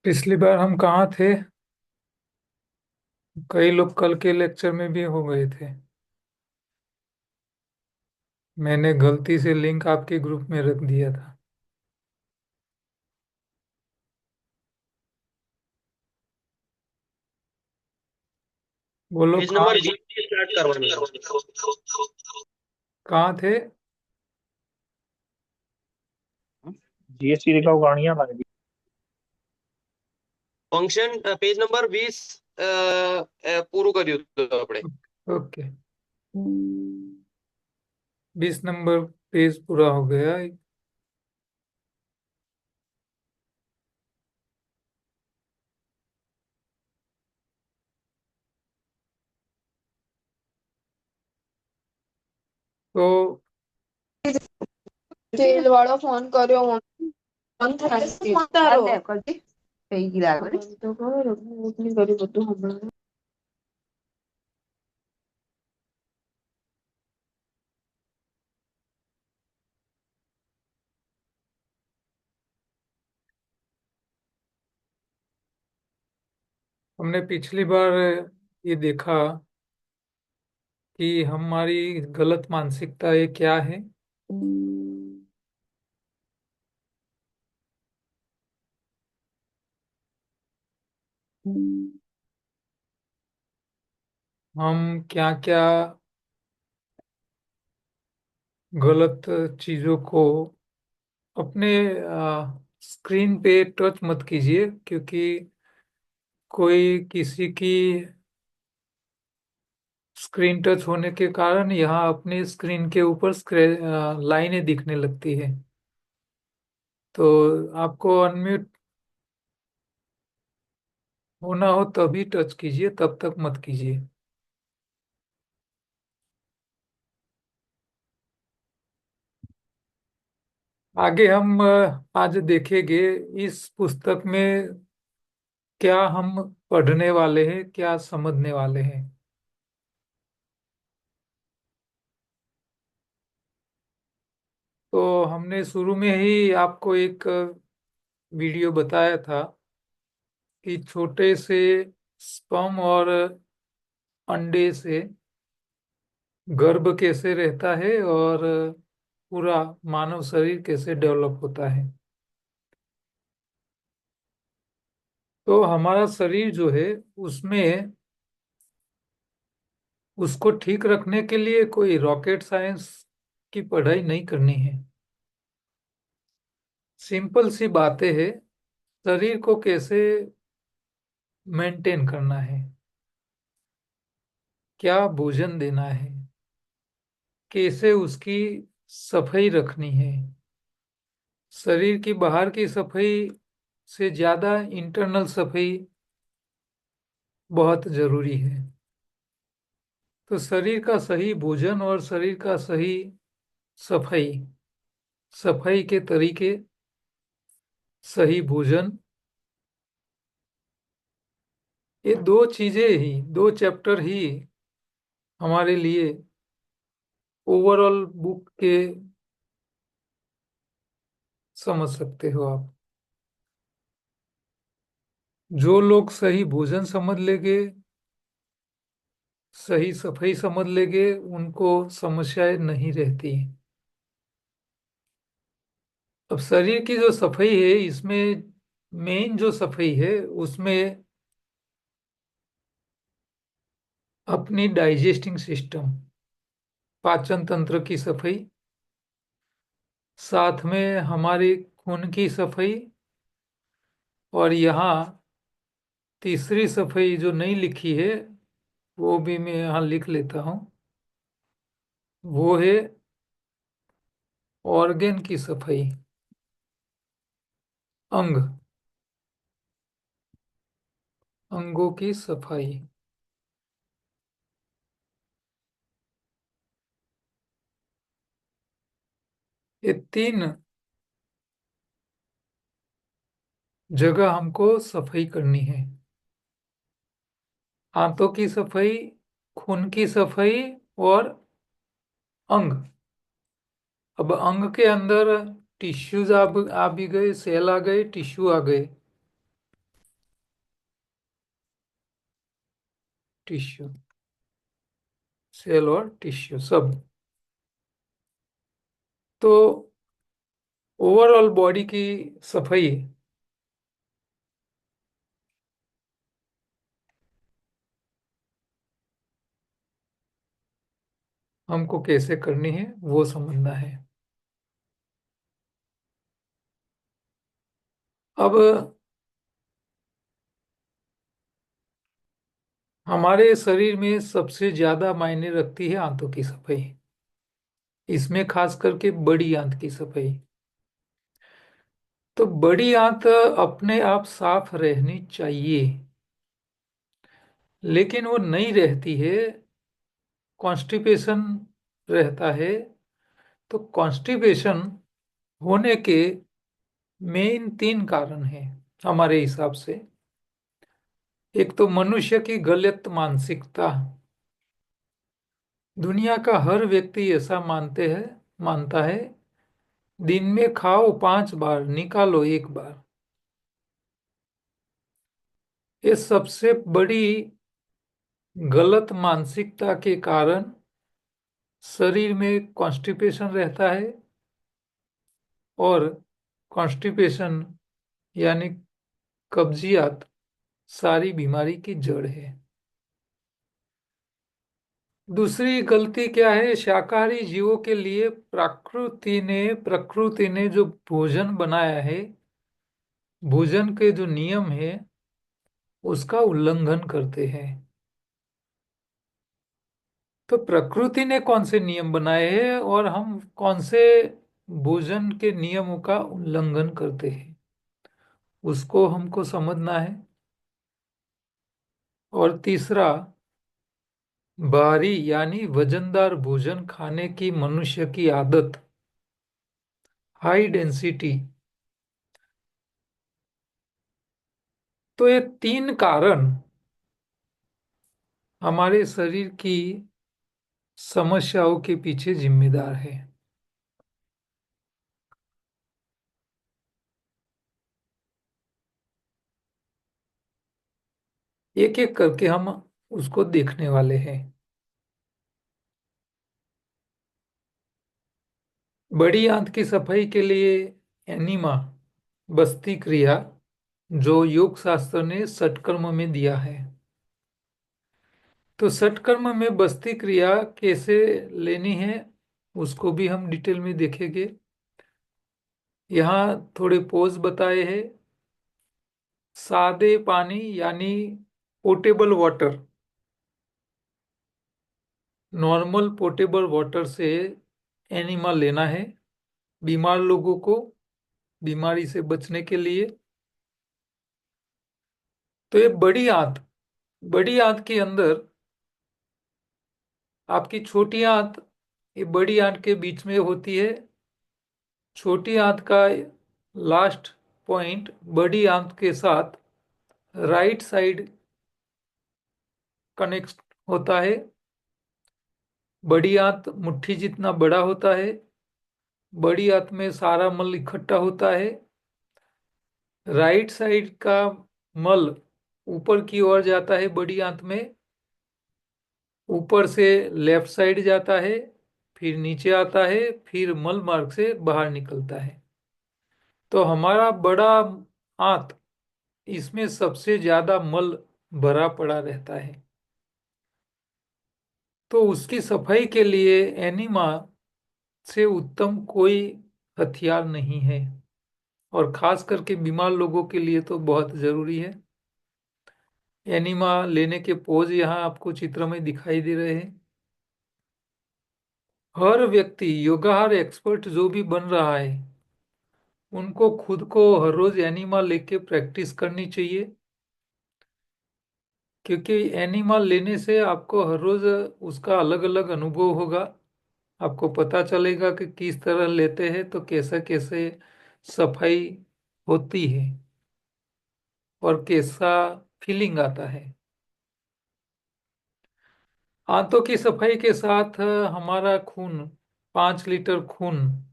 पिछली बार हम कहाँ थे? कई लोग कल के लेक्चर में भी हो गए थे। मैंने गलती से लिंक आपके ग्रुप में रख दिया था। बोलो पेज कहाँ? नंबर जी स्टार्ट करवाना है। कहाँ थे? जीएसटी दिखाओ गाड़ियां लग गई। ફંક્શન પેજ નંબર 20 પૂરું કર્યું હતું આપણે। ओके। 20 नंबर पेज पूरा हो गया। तो તેલ વાળો ફોન કર્યો ફોન થાય તારો થઈ ગઈ લાગે તો ખબર હું નહીં કર્યું બધું હમણાં हमने पिछली बार ये देखा कि हमारी गलत मानसिकता ये क्या है। हम क्या क्या गलत चीजों को अपने स्क्रीन पे टच मत कीजिए, क्योंकि कोई किसी की स्क्रीन टच होने के कारण यहाँ अपने स्क्रीन के ऊपर लाइनें दिखने लगती है। तो आपको अनम्यूट होना हो तभी टच कीजिए, तब तक मत कीजिए। आगे हम आज देखेंगे इस पुस्तक में क्या हम पढ़ने वाले हैं, क्या समझने वाले हैं। तो हमने शुरू में ही आपको एक वीडियो बताया था कि छोटे से स्पर्म और अंडे से गर्भ कैसे रहता है और पूरा मानव शरीर कैसे डेवलप होता है। तो हमारा शरीर जो है उसमें उसको ठीक रखने के लिए कोई रॉकेट साइंस की पढ़ाई नहीं करनी है। सिंपल सी बातें हैं। शरीर को कैसे मेंटेन करना है, क्या भोजन देना है, कैसे उसकी सफाई रखनी है। शरीर की बाहर की सफाई से ज्यादा इंटरनल सफाई बहुत जरूरी है। तो शरीर का सही भोजन और शरीर का सही सफाई, सफाई के तरीके, सही भोजन, ये दो चीजें ही, दो चैप्टर ही हमारे लिए ओवरऑल बुक के समझ सकते हो आप। जो लोग सही भोजन समझ लेंगे, सही सफाई समझ लेंगे, उनको समस्याएं नहीं रहती। अब शरीर की जो सफाई है इसमें मेन जो सफाई है उसमें अपनी डाइजेस्टिंग सिस्टम, पाचन तंत्र की सफाई, साथ में हमारी खून की सफाई, और यहाँ तीसरी सफाई जो नहीं लिखी है वो भी मैं यहाँ लिख लेता हूँ। वो है ऑर्गन की सफाई, अंग, अंगों की सफाई। ये तीन जगह हमको सफाई करनी है। हाथों की सफाई, खून की सफाई, और अंग। अब अंग के अंदर टिश्यूज आ भी गए, सेल आ गए, टिश्यू आ गए। टिश्यू, सेल और टिश्यू सब। तो ओवरऑल बॉडी की सफाई हमको कैसे करनी है वो समझना है। अब हमारे शरीर में सबसे ज्यादा मायने रखती है आंतों की सफाई, इसमें खास करके बड़ी आंत की सफाई। तो बड़ी आंत अपने आप साफ रहनी चाहिए, लेकिन वो नहीं रहती है, कॉन्स्टिपेशन रहता है। तो कॉन्स्टिपेशन होने के मेन 3 कारण हैं हमारे हिसाब से। एक तो मनुष्य की गलत मानसिकता, दुनिया का हर व्यक्ति ऐसा मानता है, दिन में खाओ 5 बार, निकालो 1 बार। ये सबसे बड़ी गलत मानसिकता के कारण शरीर में कॉन्स्टिपेशन रहता है, और कॉन्स्टिपेशन यानी कब्जियत सारी बीमारी की जड़ है। दूसरी गलती क्या है, शाकाहारी जीवों के लिए प्रकृति ने जो भोजन बनाया है, भोजन के जो नियम है उसका उल्लंघन करते हैं। तो प्रकृति ने कौन से नियम बनाए हैं और हम कौन से भोजन के नियमों का उल्लंघन करते हैं, उसको हमको समझना है। और तीसरा, भारी यानी वजनदार भोजन खाने की मनुष्य की आदत, हाई डेंसिटी। तो ये 3 कारण हमारे शरीर की समस्याओं के पीछे जिम्मेदार है। एक एक करके हम उसको देखने वाले हैं। बड़ी आंत की सफाई के लिए एनीमा, बस्ती क्रिया, जो योग शास्त्र ने षटकर्म में दिया है। तो षटकर्म में बस्ती क्रिया कैसे लेनी है उसको भी हम डिटेल में देखेंगे। यहाँ थोड़े पोज बताए हैं। सादे पानी यानी portable water, normal portable water से एनिमा लेना है बीमार लोगों को, बीमारी से बचने के लिए। तो ये बड़ी आंत के अंदर आपकी छोटी आंत ये बड़ी आंत के बीच में होती है। छोटी आंत का लास्ट पॉइंट बड़ी आंत के साथ राइट साइड कनेक्ट होता है। बड़ी आंत मुट्ठी जितना बड़ा होता है। बड़ी आंत में सारा मल इकट्ठा होता है। राइट साइड का मल ऊपर की ओर जाता है बड़ी आंत में, ऊपर से लेफ्ट साइड जाता है, फिर नीचे आता है, फिर मल मार्ग से बाहर निकलता है। तो हमारा बड़ा आंत, इसमें सबसे ज्यादा मल भरा पड़ा रहता है। तो उसकी सफाई के लिए एनिमा से उत्तम कोई हथियार नहीं है, और खास करके बीमार लोगों के लिए तो बहुत जरूरी है। एनिमा लेने के पोज यहाँ आपको चित्र में दिखाई दे रहे हैं। हर व्यक्ति, योगाहार एक्सपर्ट जो भी बन रहा है, उनको खुद को हर रोज एनिमा लेके प्रैक्टिस करनी चाहिए, क्योंकि एनिमा लेने से आपको हर रोज उसका अलग अलग अनुभव होगा। आपको पता चलेगा कि किस तरह लेते हैं तो कैसे कैसे सफाई होती है और कैसा फीलिंग आता है। आंतों की सफाई के साथ हमारा खून, 5 लीटर खून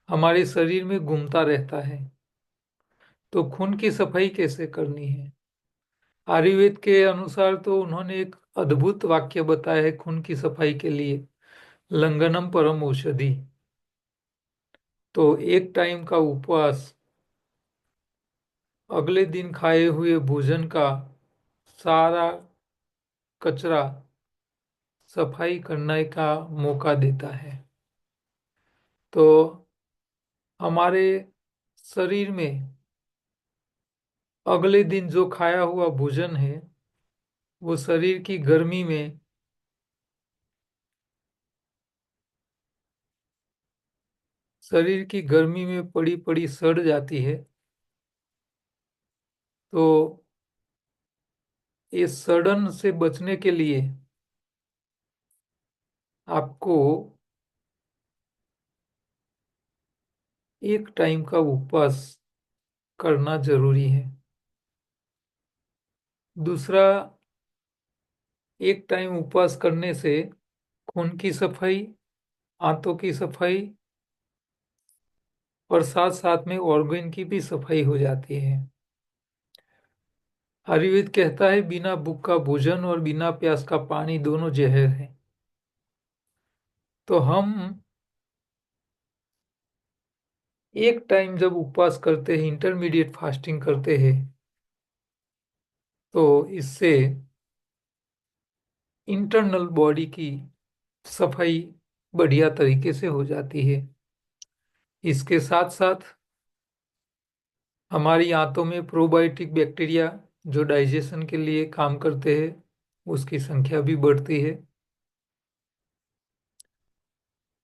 हमारे शरीर में घूमता रहता है। तो खून की सफाई कैसे करनी है? आयुर्वेद के अनुसार तो उन्होंने एक अद्भुत वाक्य बताया है खून की सफाई के लिए, लंघनम परम औषधि। तो एक टाइम का उपवास अगले दिन खाए हुए भोजन का सारा कचरा सफाई करने का मौका देता है। तो हमारे शरीर में अगले दिन जो खाया हुआ भोजन है वो शरीर की गर्मी में पड़ी पड़ी सड़ जाती है। तो इस सड़न से बचने के लिए आपको एक टाइम का उपवास करना जरूरी है। दूसरा, एक टाइम उपवास करने से खून की सफाई, आंतों की सफाई और साथ साथ में ऑर्गन की भी सफाई हो जाती है। आयुर्वेद कहता है बिना भूख का भोजन और बिना प्यास का पानी दोनों जहर है। तो हम एक टाइम जब उपवास करते हैं, इंटरमीडिएट फास्टिंग करते हैं, तो इससे इंटरनल बॉडी की सफाई बढ़िया तरीके से हो जाती है। इसके साथ साथ हमारी आंतों में प्रोबायोटिक बैक्टीरिया जो डाइजेशन के लिए काम करते हैं उसकी संख्या भी बढ़ती है।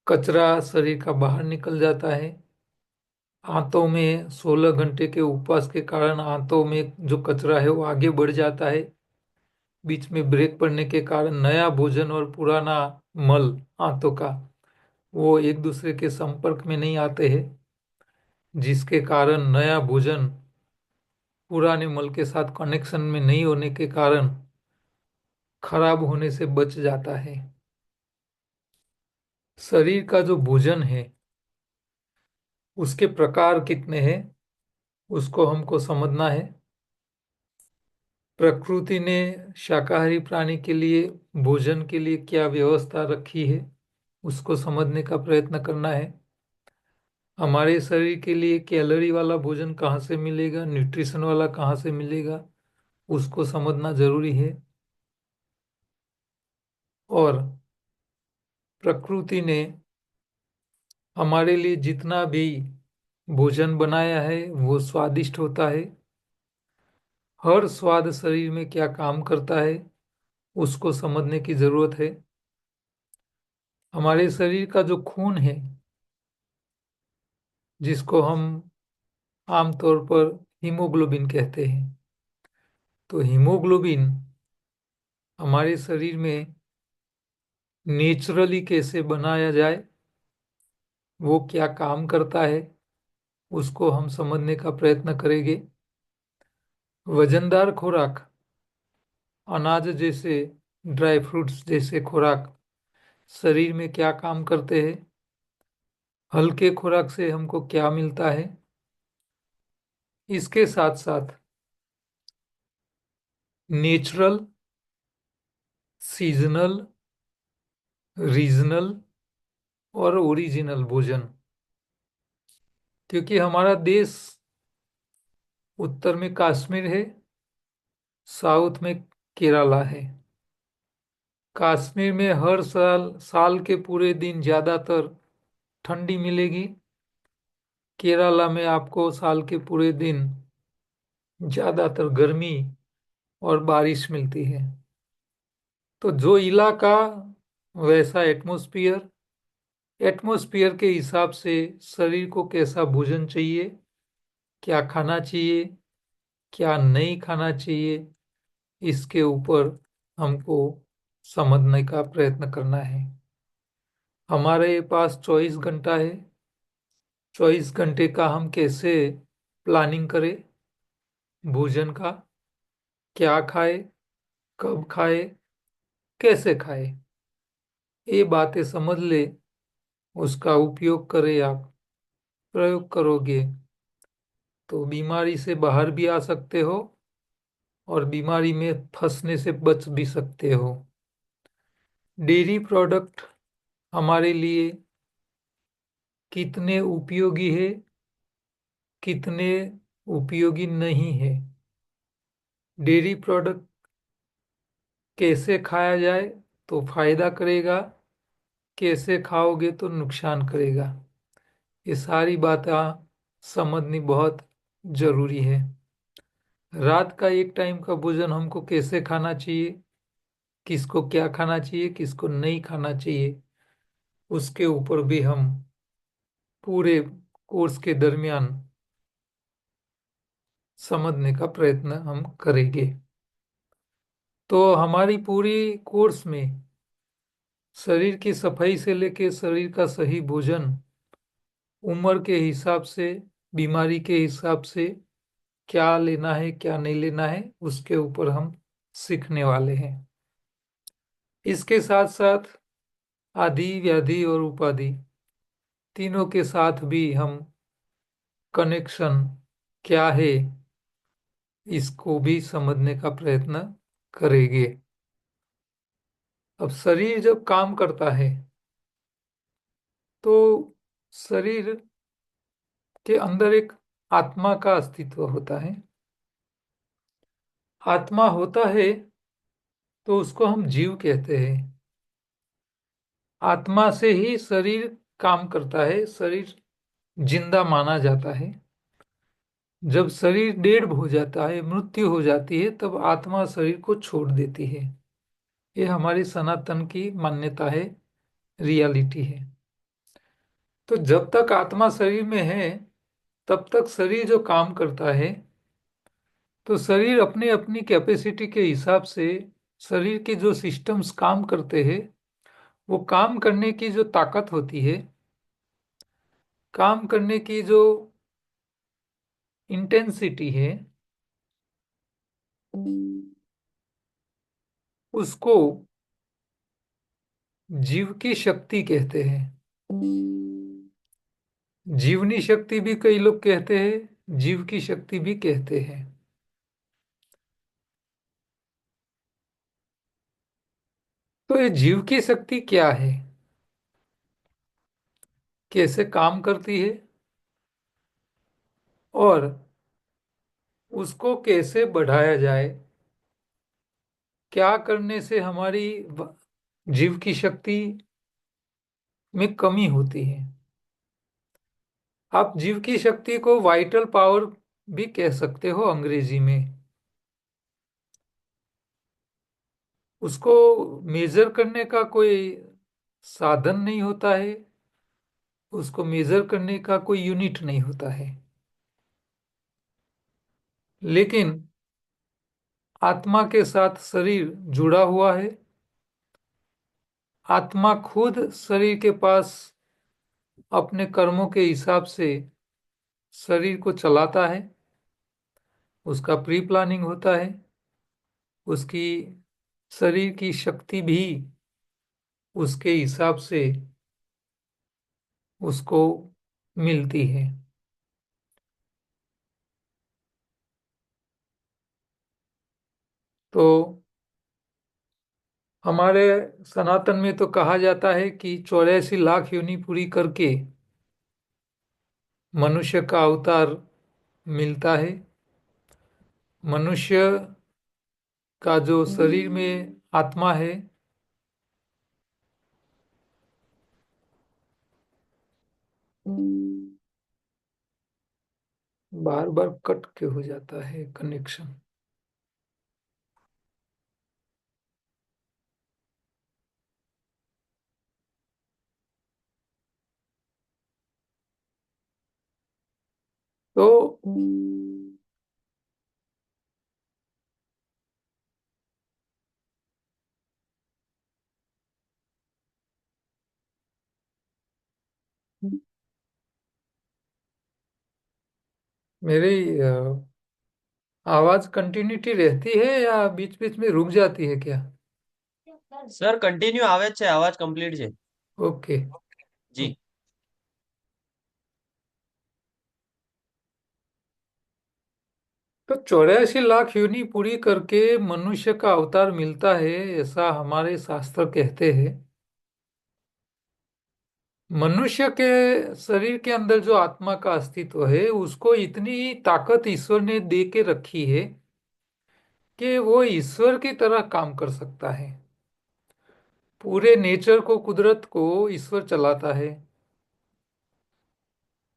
कचरा शरीर का बाहर निकल जाता है। आंतों में 16 घंटे के उपवास के कारण आंतों में जो कचरा है वो आगे बढ़ जाता है। बीच में ब्रेक पड़ने के कारण नया भोजन और पुराना मल आंतों का वो एक दूसरे के संपर्क में नहीं आते हैं, जिसके कारण नया भोजन पुराने मल के साथ कनेक्शन में नहीं होने के कारण खराब होने से बच जाता है। शरीर का जो भोजन है उसके प्रकार कितने हैं उसको हमको समझना है। प्रकृति ने शाकाहारी प्राणी के लिए भोजन के लिए क्या व्यवस्था रखी है उसको समझने का प्रयत्न करना है। हमारे शरीर के लिए कैलोरी वाला भोजन कहाँ से मिलेगा, न्यूट्रिशन वाला कहाँ से मिलेगा, उसको समझना जरूरी है। और प्रकृति ने हमारे लिए जितना भी भोजन बनाया है वो स्वादिष्ट होता है। हर स्वाद शरीर में क्या काम करता है उसको समझने की जरूरत है। हमारे शरीर का जो खून है जिसको हम आमतौर पर हीमोग्लोबिन कहते हैं, तो हीमोग्लोबिन हमारे शरीर में नेचुरली कैसे बनाया जाए, वो क्या काम करता है, उसको हम समझने का प्रयत्न करेंगे। वजनदार खुराक, अनाज जैसे, ड्राई फ्रूट्स जैसे खुराक शरीर में क्या काम करते हैं, हल्के खुराक से हमको क्या मिलता है। इसके साथ साथ नेचुरल, सीजनल, रीजनल और ओरिजिनल भोजन, क्योंकि हमारा देश उत्तर में कश्मीर है, साउथ में केरला है। कश्मीर में हर साल साल के पूरे दिन ज्यादातर ठंडी मिलेगी। केरला में आपको साल के पूरे दिन ज्यादातर गर्मी और बारिश मिलती है। तो जो इलाका वैसा एटमॉस्फियर, एटमॉस्फियर के हिसाब से शरीर को कैसा भोजन चाहिए, क्या खाना चाहिए, क्या नहीं खाना चाहिए, इसके ऊपर हमको समझने का प्रयत्न करना है। हमारे पास 24 घंटा है। 24 घंटे का हम कैसे प्लानिंग करें भोजन का, क्या खाए, कब खाए, कैसे खाए, ये बातें समझ ले, उसका उपयोग करें, आप प्रयोग करोगे तो बीमारी से बाहर भी आ सकते हो और बीमारी में फंसने से बच भी सकते हो। डेयरी प्रोडक्ट हमारे लिए कितने उपयोगी है, कितने उपयोगी नहीं है, डेयरी प्रोडक्ट कैसे खाया जाए तो फायदा करेगा, कैसे खाओगे तो नुकसान करेगा, ये सारी बातें समझनी बहुत जरूरी है। रात का एक टाइम का भोजन हमको कैसे खाना चाहिए, किसको क्या खाना चाहिए, किसको नहीं खाना चाहिए, उसके ऊपर भी हम पूरे कोर्स के दरमियान समझने का प्रयत्न हम करेंगे। तो हमारी पूरी कोर्स में शरीर की सफाई से लेकर शरीर का सही भोजन, उम्र के हिसाब से, बीमारी के हिसाब से क्या लेना है क्या नहीं लेना है, उसके ऊपर हम सीखने वाले हैं। इसके साथ साथ आदि व्याधि और उपाधि तीनों के साथ भी हम कनेक्शन क्या है इसको भी समझने का प्रयत्न करेंगे। अब शरीर जब काम करता है तो शरीर के अंदर एक आत्मा का अस्तित्व होता है। आत्मा होता है तो उसको हम जीव कहते हैं। आत्मा से ही शरीर काम करता है, शरीर जिंदा माना जाता है। जब शरीर डेड हो जाता है, मृत्यु हो जाती है, तब आत्मा शरीर को छोड़ देती है। ये हमारी सनातन की मान्यता है, रियलिटी है। तो जब तक आत्मा शरीर में है तब तक शरीर जो काम करता है, तो शरीर अपनी अपनी कैपेसिटी के हिसाब से शरीर के जो सिस्टम्स काम करते हैं, वो काम करने की जो ताकत होती है, काम करने की जो इंटेंसिटी है, उसको जीव की शक्ति कहते हैं। जीवनी शक्ति भी कई लोग कहते हैं, जीव की शक्ति भी कहते हैं। तो ये जीव की शक्ति क्या है, कैसे काम करती है और उसको कैसे बढ़ाया जाए, क्या करने से हमारी जीव की शक्ति में कमी होती है। आप जीव की शक्ति को वाइटल पावर भी कह सकते हो अंग्रेजी में। उसको मेजर करने का कोई साधन नहीं होता है, उसको मेजर करने का कोई यूनिट नहीं होता है। लेकिन आत्मा के साथ शरीर जुड़ा हुआ है। आत्मा खुद शरीर के पास अपने कर्मों के हिसाब से शरीर को चलाता है, उसका प्री प्लानिंग होता है, उसकी शरीर की शक्ति भी उसके हिसाब से उसको मिलती है। तो हमारे सनातन में तो कहा जाता है कि 84 लाख योनि पूरी करके मनुष्य का अवतार मिलता है। मनुष्य का जो शरीर में आत्मा है, बार बार कट के हो जाता है कनेक्शन। तो मेरी आवाज कंटिन्यूटी रहती है या बीच बीच में रुक जाती है क्या? સર કન્ટિન્યુ આવે જ છે, અવાજ કમ્પ્લીટ છે ओके। જી। तो तो 84 लाख योनि पूरी करके मनुष्य का अवतार मिलता है, ऐसा हमारे शास्त्र कहते हैं। मनुष्य के शरीर के अंदर जो आत्मा का अस्तित्व है, उसको इतनी ताकत ईश्वर ने दे के रखी है कि वो ईश्वर की तरह काम कर सकता है। पूरे नेचर को, कुदरत को ईश्वर चलाता है।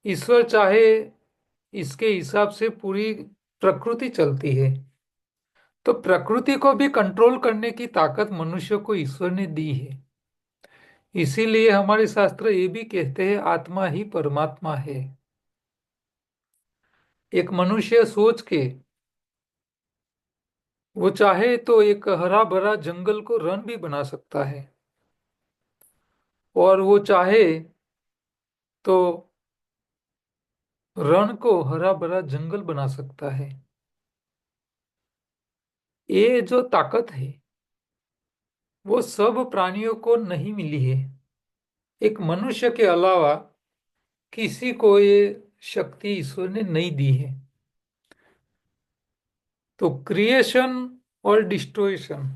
ईश्वर चाहे इसके हिसाब से पूरी प्रकृति चलती है। तो प्रकृति को भी कंट्रोल करने की ताकत मनुष्य को ईश्वर ने दी है। इसीलिए हमारे शास्त्र ये भी कहते हैं, आत्मा ही परमात्मा है। एक मनुष्य सोच के वो चाहे तो एक हरा भरा जंगल को रण भी बना सकता है, और वो चाहे तो रण को हरा भरा जंगल बना सकता है। ये जो ताकत है वो सब प्राणियों को नहीं मिली है। एक मनुष्य के अलावा किसी को ये शक्ति ईश्वर ने नहीं दी है। तो क्रिएशन और डिस्ट्रॉयशन,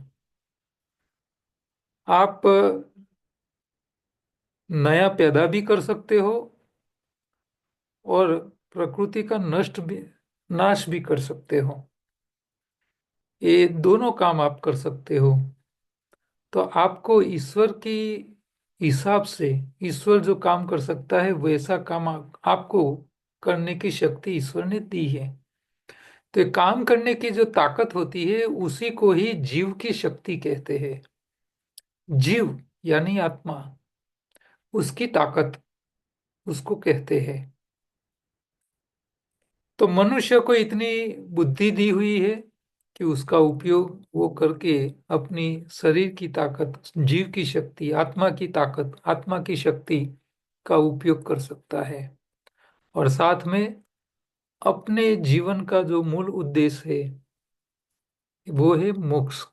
आप नया पैदा भी कर सकते हो और प्रकृति का नष्ट भी, नाश भी कर सकते हो। ये दोनों काम आप कर सकते हो। तो आपको ईश्वर की हिसाब से, ईश्वर जो काम कर सकता है वैसा काम आपको करने की शक्ति ईश्वर ने दी है। तो ये काम करने की जो ताकत होती है उसी को ही जीव की शक्ति कहते हैं। जीव यानी आत्मा, उसकी ताकत उसको कहते हैं। तो मनुष्य को इतनी बुद्धि दी हुई है कि उसका उपयोग वो करके अपनी शरीर की ताकत, जीव की शक्ति, आत्मा की ताकत, आत्मा की शक्ति का उपयोग कर सकता है। और साथ में अपने जीवन का जो मूल उद्देश्य है वो है मोक्ष।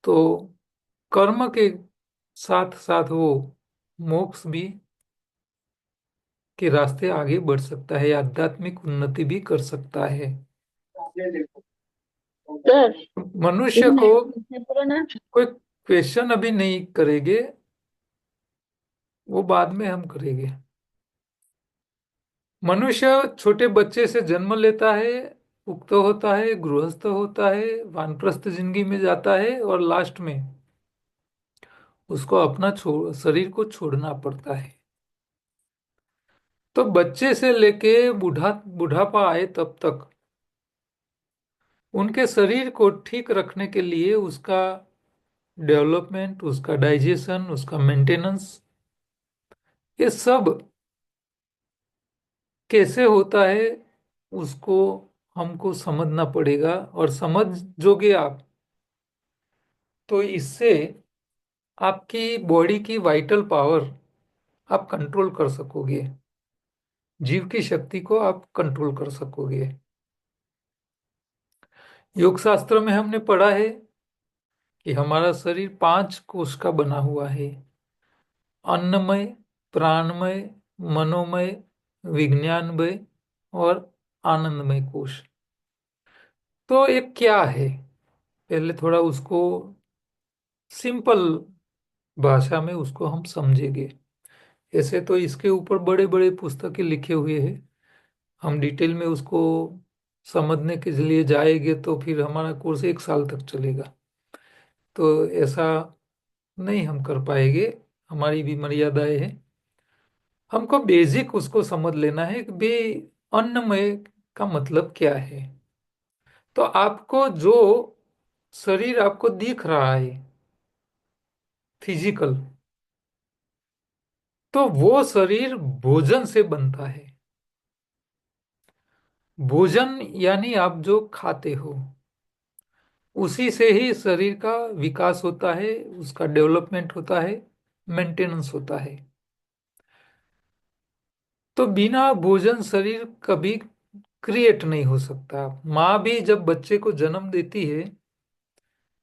तो कर्म के साथ साथ वो मोक्ष भी के रास्ते आगे बढ़ सकता है, आध्यात्मिक उन्नति भी कर सकता है। सर मनुष्य को कोई क्वेश्चन अभी नहीं करेंगे, वो बाद में हम करेंगे। मनुष्य छोटे बच्चे से जन्म लेता है, उक्त होता है, गृहस्थ होता है, वानप्रस्थ जिंदगी में जाता है, और लास्ट में उसको अपना शरीर को छोड़ना पड़ता है। तो बच्चे से लेके बुढ़ापा आए तब तक उनके शरीर को ठीक रखने के लिए उसका डेवलपमेंट, उसका डाइजेशन, उसका मेंटेनेंस, ये सब कैसे होता है उसको हमको समझना पड़ेगा। और समझ जोगे आप तो इससे आपकी बॉडी की वाइटल पावर आप कंट्रोल कर सकोगे, जीव की शक्ति को आप कंट्रोल कर सकोगे। योग शास्त्र में हमने पढ़ा है कि हमारा शरीर 5 कोश का बना हुआ है: अन्नमय, प्राणमय, मनोमय, विज्ञानमय और आनंदमय कोश। तो ये क्या है, पहले थोड़ा उसको सिंपल भाषा में उसको हम समझेंगे। ऐसे तो इसके ऊपर बड़े बड़े पुस्तकें लिखे हुए हैं, हम डिटेल में उसको समझने के लिए जाएंगे तो फिर हमारा कोर्स 1 साल तक चलेगा। तो ऐसा नहीं हम कर पाएंगे, हमारी भी मर्यादाएं हैं। हमको बेसिक उसको समझ लेना है कि बे अन्नमय का मतलब क्या है। तो आपको जो शरीर आपको दिख रहा है फिजिकल, तो वो शरीर भोजन से बनता है। भोजन यानी आप जो खाते हो उसी से ही शरीर का विकास होता है, उसका डेवलपमेंट होता है, मेंटेनेंस होता है। तो बिना भोजन शरीर कभी क्रिएट नहीं हो सकता। माँ भी जब बच्चे को जन्म देती है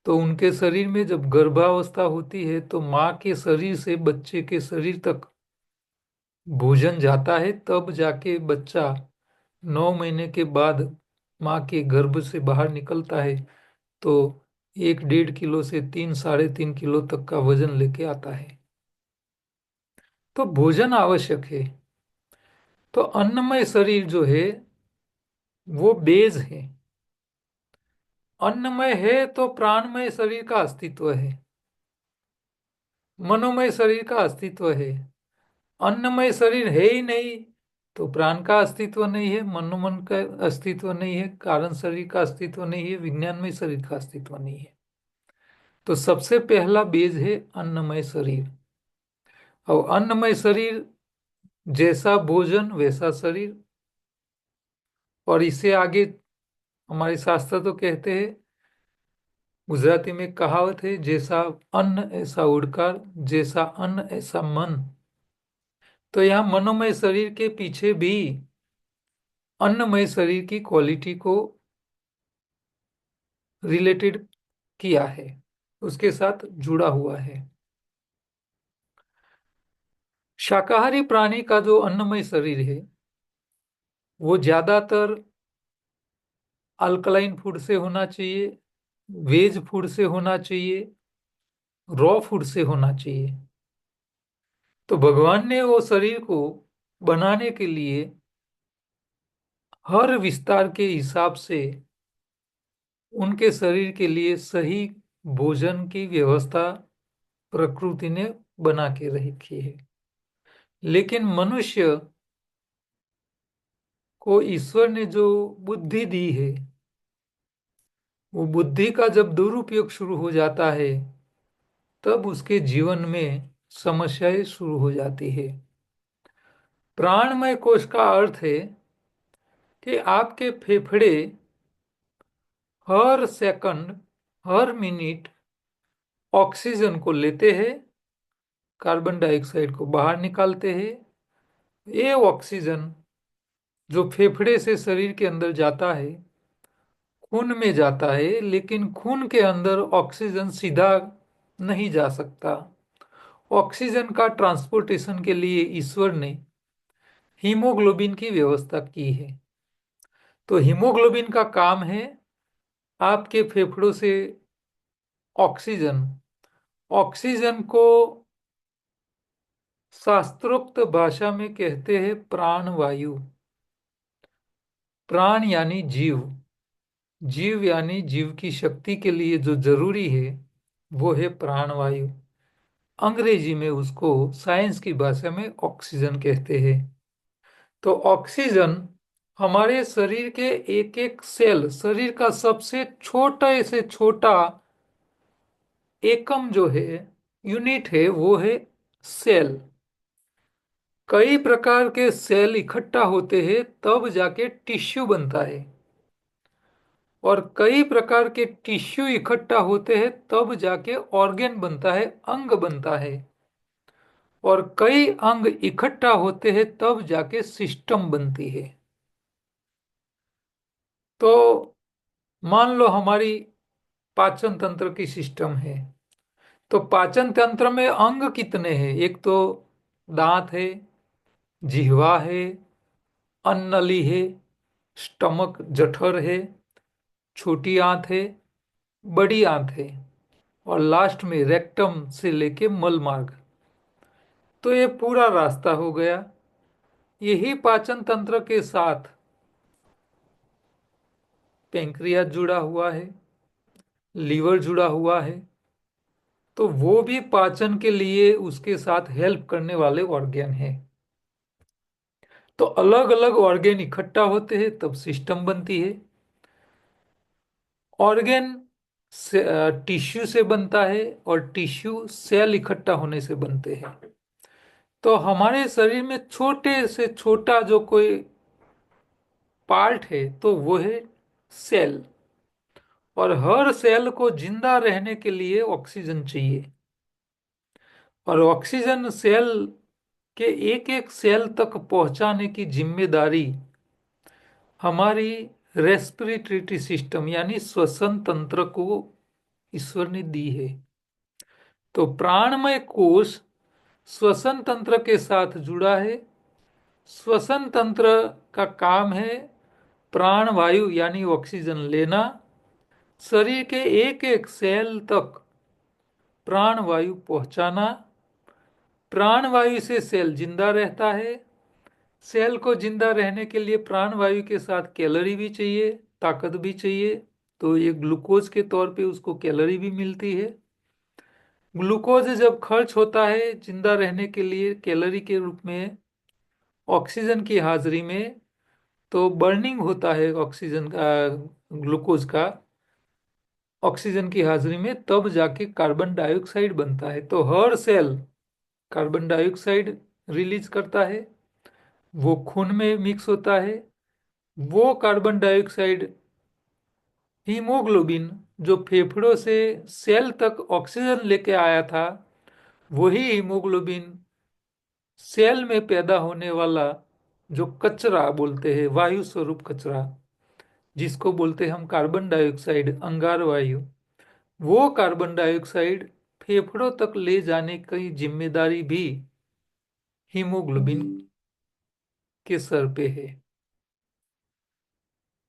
तो उनके शरीर में जब गर्भावस्था होती है तो माँ के शरीर से बच्चे के शरीर तक भोजन जाता है, तब जाके बच्चा 9 महीने के बाद माँ के गर्भ से बाहर निकलता है तो 1-1.5 किलो से 3-3.5 किलो तक का वजन लेके आता है। तो भोजन आवश्यक है। तो अन्नमय शरीर जो है वो बेज है। अन्नमय है तो प्राणमय शरीर का अस्तित्व है, मनोमय शरीर का अस्तित्व है। अन्नमय शरीर है ही नहीं तो प्राण का अस्तित्व नहीं है, मनोमन का अस्तित्व नहीं है, कारण शरीर का अस्तित्व नहीं है, विज्ञानमय शरीर का अस्तित्व नहीं है। तो सबसे पहला बेज है अन्नमय शरीर। और अन्नमय शरीर जैसा भोजन वैसा शरीर। और इससे आगे हमारे शास्त्र तो कहते हैं, गुजराती में कहावत है, जैसा अन्न ऐसा उड़कार, जैसा अन्न ऐसा मन। तो यहाँ मनोमय शरीर के पीछे भी अन्नमय शरीर की क्वालिटी को रिलेटेड किया है, उसके साथ जुड़ा हुआ है। शाकाहारी प्राणी का जो अन्नमय शरीर है वो ज्यादातर अल्कलाइन फूड से होना चाहिए, वेज फूड से होना चाहिए, रॉ फूड से होना चाहिए। तो भगवान ने वो शरीर को बनाने के लिए हर विस्तार के हिसाब से उनके शरीर के लिए सही भोजन की व्यवस्था प्रकृति ने बना के रखी है। लेकिन मनुष्य को ईश्वर ने जो बुद्धि दी है, वो बुद्धि का जब दुरुपयोग शुरू हो जाता है तब उसके जीवन में समस्याएं शुरू हो जाती है। प्राणमय कोश का अर्थ है कि आपके फेफड़े हर सेकंड, हर मिनट ऑक्सीजन को लेते हैं, कार्बन डाइऑक्साइड को बाहर निकालते हैं। ये ऑक्सीजन जो फेफड़े से शरीर के अंदर जाता है, खून में जाता है, लेकिन खून के अंदर ऑक्सीजन सीधा नहीं जा सकता। ऑक्सीजन का ट्रांसपोर्टेशन के लिए ईश्वर ने हीमोग्लोबिन की व्यवस्था की है। तो हीमोग्लोबिन का काम है आपके फेफड़ों से ऑक्सीजन ऑक्सीजन को शास्त्रोक्त भाषा में कहते हैं प्राण वायु। प्राण यानी जीव, जीव यानी जीव की शक्ति के लिए जो जरूरी है वो है प्राणवायु। अंग्रेजी में उसको साइंस की भाषा में ऑक्सीजन कहते हैं। तो ऑक्सीजन हमारे शरीर के एक एक सेल, शरीर का सबसे छोटा से छोटा एकम जो है, यूनिट है, वो है सेल। कई प्रकार के सेल इकट्ठा होते हैं तब जाके टिश्यू बनता है, और कई प्रकार के टिश्यू इकट्ठा होते हैं तब जाके ऑर्गेन बनता है, अंग बनता है, और कई अंग इकट्ठा होते हैं तब जाके सिस्टम बनती है। तो मान लो हमारी पाचन तंत्र की सिस्टम है, तो पाचन तंत्र में अंग कितने हैं? एक तो दांत है, जिह्वा है, अन्नली है, स्टमक जठर है, छोटी आंत है, बड़ी आंत है, और लास्ट में रेक्टम से लेके मल मार्ग। तो ये पूरा रास्ता हो गया। यही पाचन तंत्र के साथ पेंक्रियाज जुड़ा हुआ है, लीवर जुड़ा हुआ है। तो वो भी पाचन के लिए उसके साथ हेल्प करने वाले ऑर्गेन है। तो अलग अलग ऑर्गेन इकट्ठा होते हैं तब सिस्टम बनती है। ऑर्गेन से टिश्यू से बनता है, और टिश्यू सेल इकट्ठा होने से बनते हैं। तो हमारे शरीर में छोटे से छोटा जो कोई पार्ट है तो वो है सेल। और हर सेल को जिंदा रहने के लिए ऑक्सीजन चाहिए, और ऑक्सीजन सेल के एक एक सेल तक पहुंचाने की जिम्मेदारी हमारी रेस्पिरेटरी सिस्टम यानी श्वसन तंत्र को ईश्वर ने दी है। तो प्राणमय कोश श्वसन तंत्र के साथ जुड़ा है। श्वसन तंत्र का काम है प्राण वायु यानी ऑक्सीजन लेना, शरीर के एक एक सेल तक प्राण वायु पहुंचाना। प्राण वायु से सेल जिंदा रहता है। सेल को जिंदा रहने के लिए प्राण वायु के साथ कैलोरी भी चाहिए, ताकत भी चाहिए। तो ये ग्लूकोज के तौर पे उसको कैलोरी भी मिलती है। ग्लूकोज जब खर्च होता है जिंदा रहने के लिए कैलोरी के रूप में ऑक्सीजन की हाजिरी में, तो बर्निंग होता है ऑक्सीजन का, ग्लूकोज का ऑक्सीजन की हाजिरी में, तब जाके कार्बन डाइऑक्साइड बनता है। तो हर सेल कार्बन डाइऑक्साइड रिलीज करता है, वो खून में मिक्स होता है। वो कार्बन डाइऑक्साइड हीमोग्लोबिन जो फेफड़ों से सेल तक ऑक्सीजन लेके आया था, वही हीमोग्लोबिन सेल में पैदा होने वाला जो कचरा बोलते हैं, वायु स्वरूप कचरा, जिसको बोलते हैं हम कार्बन डाइऑक्साइड, अंगार वायु, वो कार्बन डाइऑक्साइड फेफड़ों तक ले जाने की जिम्मेदारी भी हीमोग्लोबिन के सर पे है।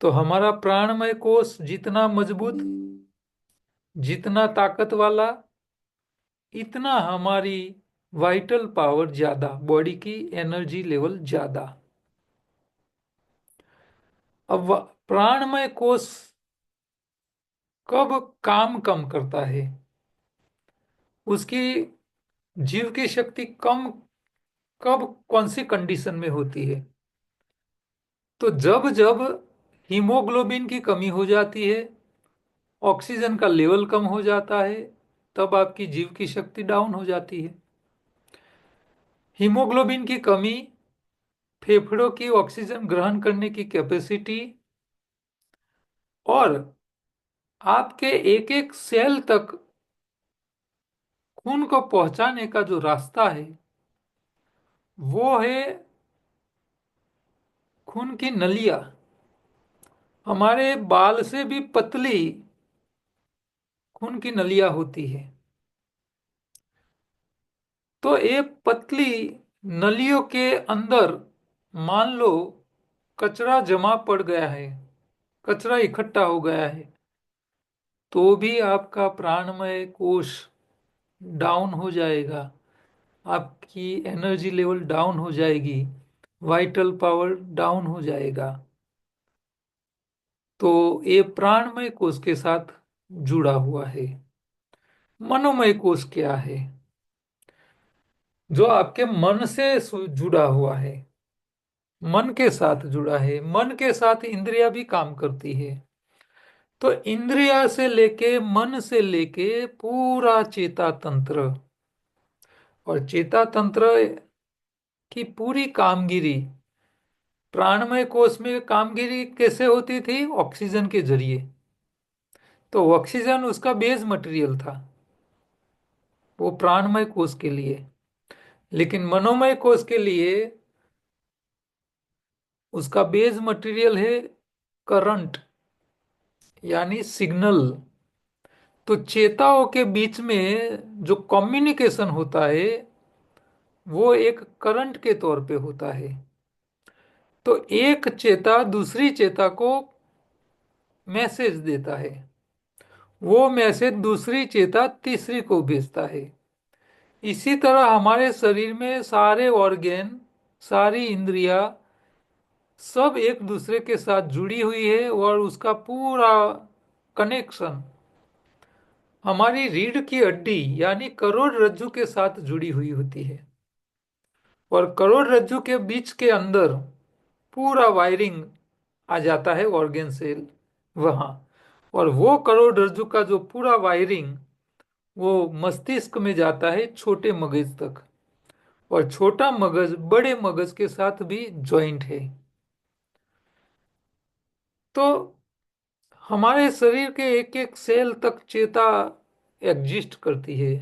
तो हमारा प्राणमय कोश जितना मजबूत, जितना ताकत वाला, इतना हमारी वाइटल पावर ज्यादा, बॉडी की एनर्जी लेवल ज्यादा। अब प्राणमय कोश कब काम कम करता है, उसकी जीव की शक्ति कम कब कौन सी कंडीशन में होती है? तो जब जब हीमोग्लोबिन की कमी हो जाती है, ऑक्सीजन का लेवल कम हो जाता है, तब आपकी जीव की शक्ति डाउन हो जाती है। हीमोग्लोबिन की कमी, फेफड़ों की ऑक्सीजन ग्रहण करने की कैपेसिटी और आपके एक एक सेल तक खून को पहुंचाने का जो रास्ता है, वो है खून की नलियां। हमारे बाल से भी पतली खून की नलियां होती है। तो ये पतली नलियों के अंदर मान लो कचरा जमा पड़ गया है, कचरा इकट्ठा हो गया है, तो भी आपका प्राणमय कोश डाउन हो जाएगा, आपकी एनर्जी लेवल डाउन हो जाएगी, वाइटल पावर डाउन हो जाएगा। तो ये प्राणमय कोश के साथ जुड़ा हुआ है। मनोमय कोश क्या है? जो आपके मन से जुड़ा हुआ है, मन के साथ जुड़ा है। मन के साथ इंद्रिया भी काम करती है। तो इंद्रिया से लेके, मन से लेके पूरा चेता तंत्र, और चेता तंत्र की पूरी कामगिरी, प्राणमय कोश में कामगिरी कैसे होती थी? ऑक्सीजन के जरिए। तो ऑक्सीजन उसका बेस मटेरियल था वो प्राणमय कोश के लिए। लेकिन मनोमय कोश के लिए उसका बेस मटेरियल है करंट, यानी सिग्नल। तो चेताओं के बीच में जो कम्युनिकेशन होता है, वो एक करंट के तौर पे होता है। तो एक चेता दूसरी चेता को मैसेज देता है, वो मैसेज दूसरी चेता तीसरी को भेजता है। इसी तरह हमारे शरीर में सारे ऑर्गेन, सारी इंद्रियां, सब एक दूसरे के साथ जुड़ी हुई है, और उसका पूरा कनेक्शन हमारी रीढ़ की हड्डी यानी करोड़रज्जु के साथ जुड़ी हुई होती है। और करोड़रज्जु के बीच के अंदर पूरा वायरिंग आ जाता है ऑर्गेन सेल वहां। और वो करोड़रज्जु का जो पूरा वायरिंग, वो मस्तिष्क में जाता है छोटे मगज तक, और छोटा मगज बड़े मगज के साथ भी ज्वाइंट है। तो हमारे शरीर के एक एक सेल तक चेता एग्जिस्ट करती है।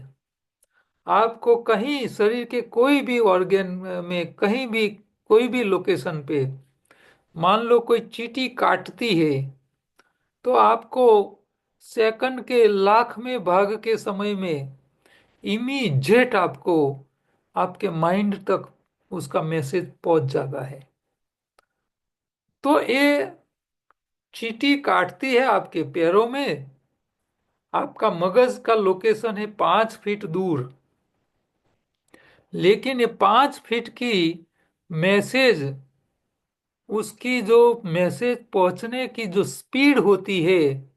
आपको कहीं शरीर के कोई भी ऑर्गन में, कहीं भी कोई भी लोकेशन पे मान लो कोई चींटी काटती है, तो आपको सेकंड के लाख में भाग के समय में इमीडिएट आपको आपके माइंड तक उसका मैसेज पहुंच जाता है। तो ये चींटी काटती है आपके पैरों में, आपका मगज का लोकेशन है 5 फीट दूर, लेकिन ये 5 फीट की मैसेज, उसकी जो मैसेज पहुंचने की जो स्पीड होती है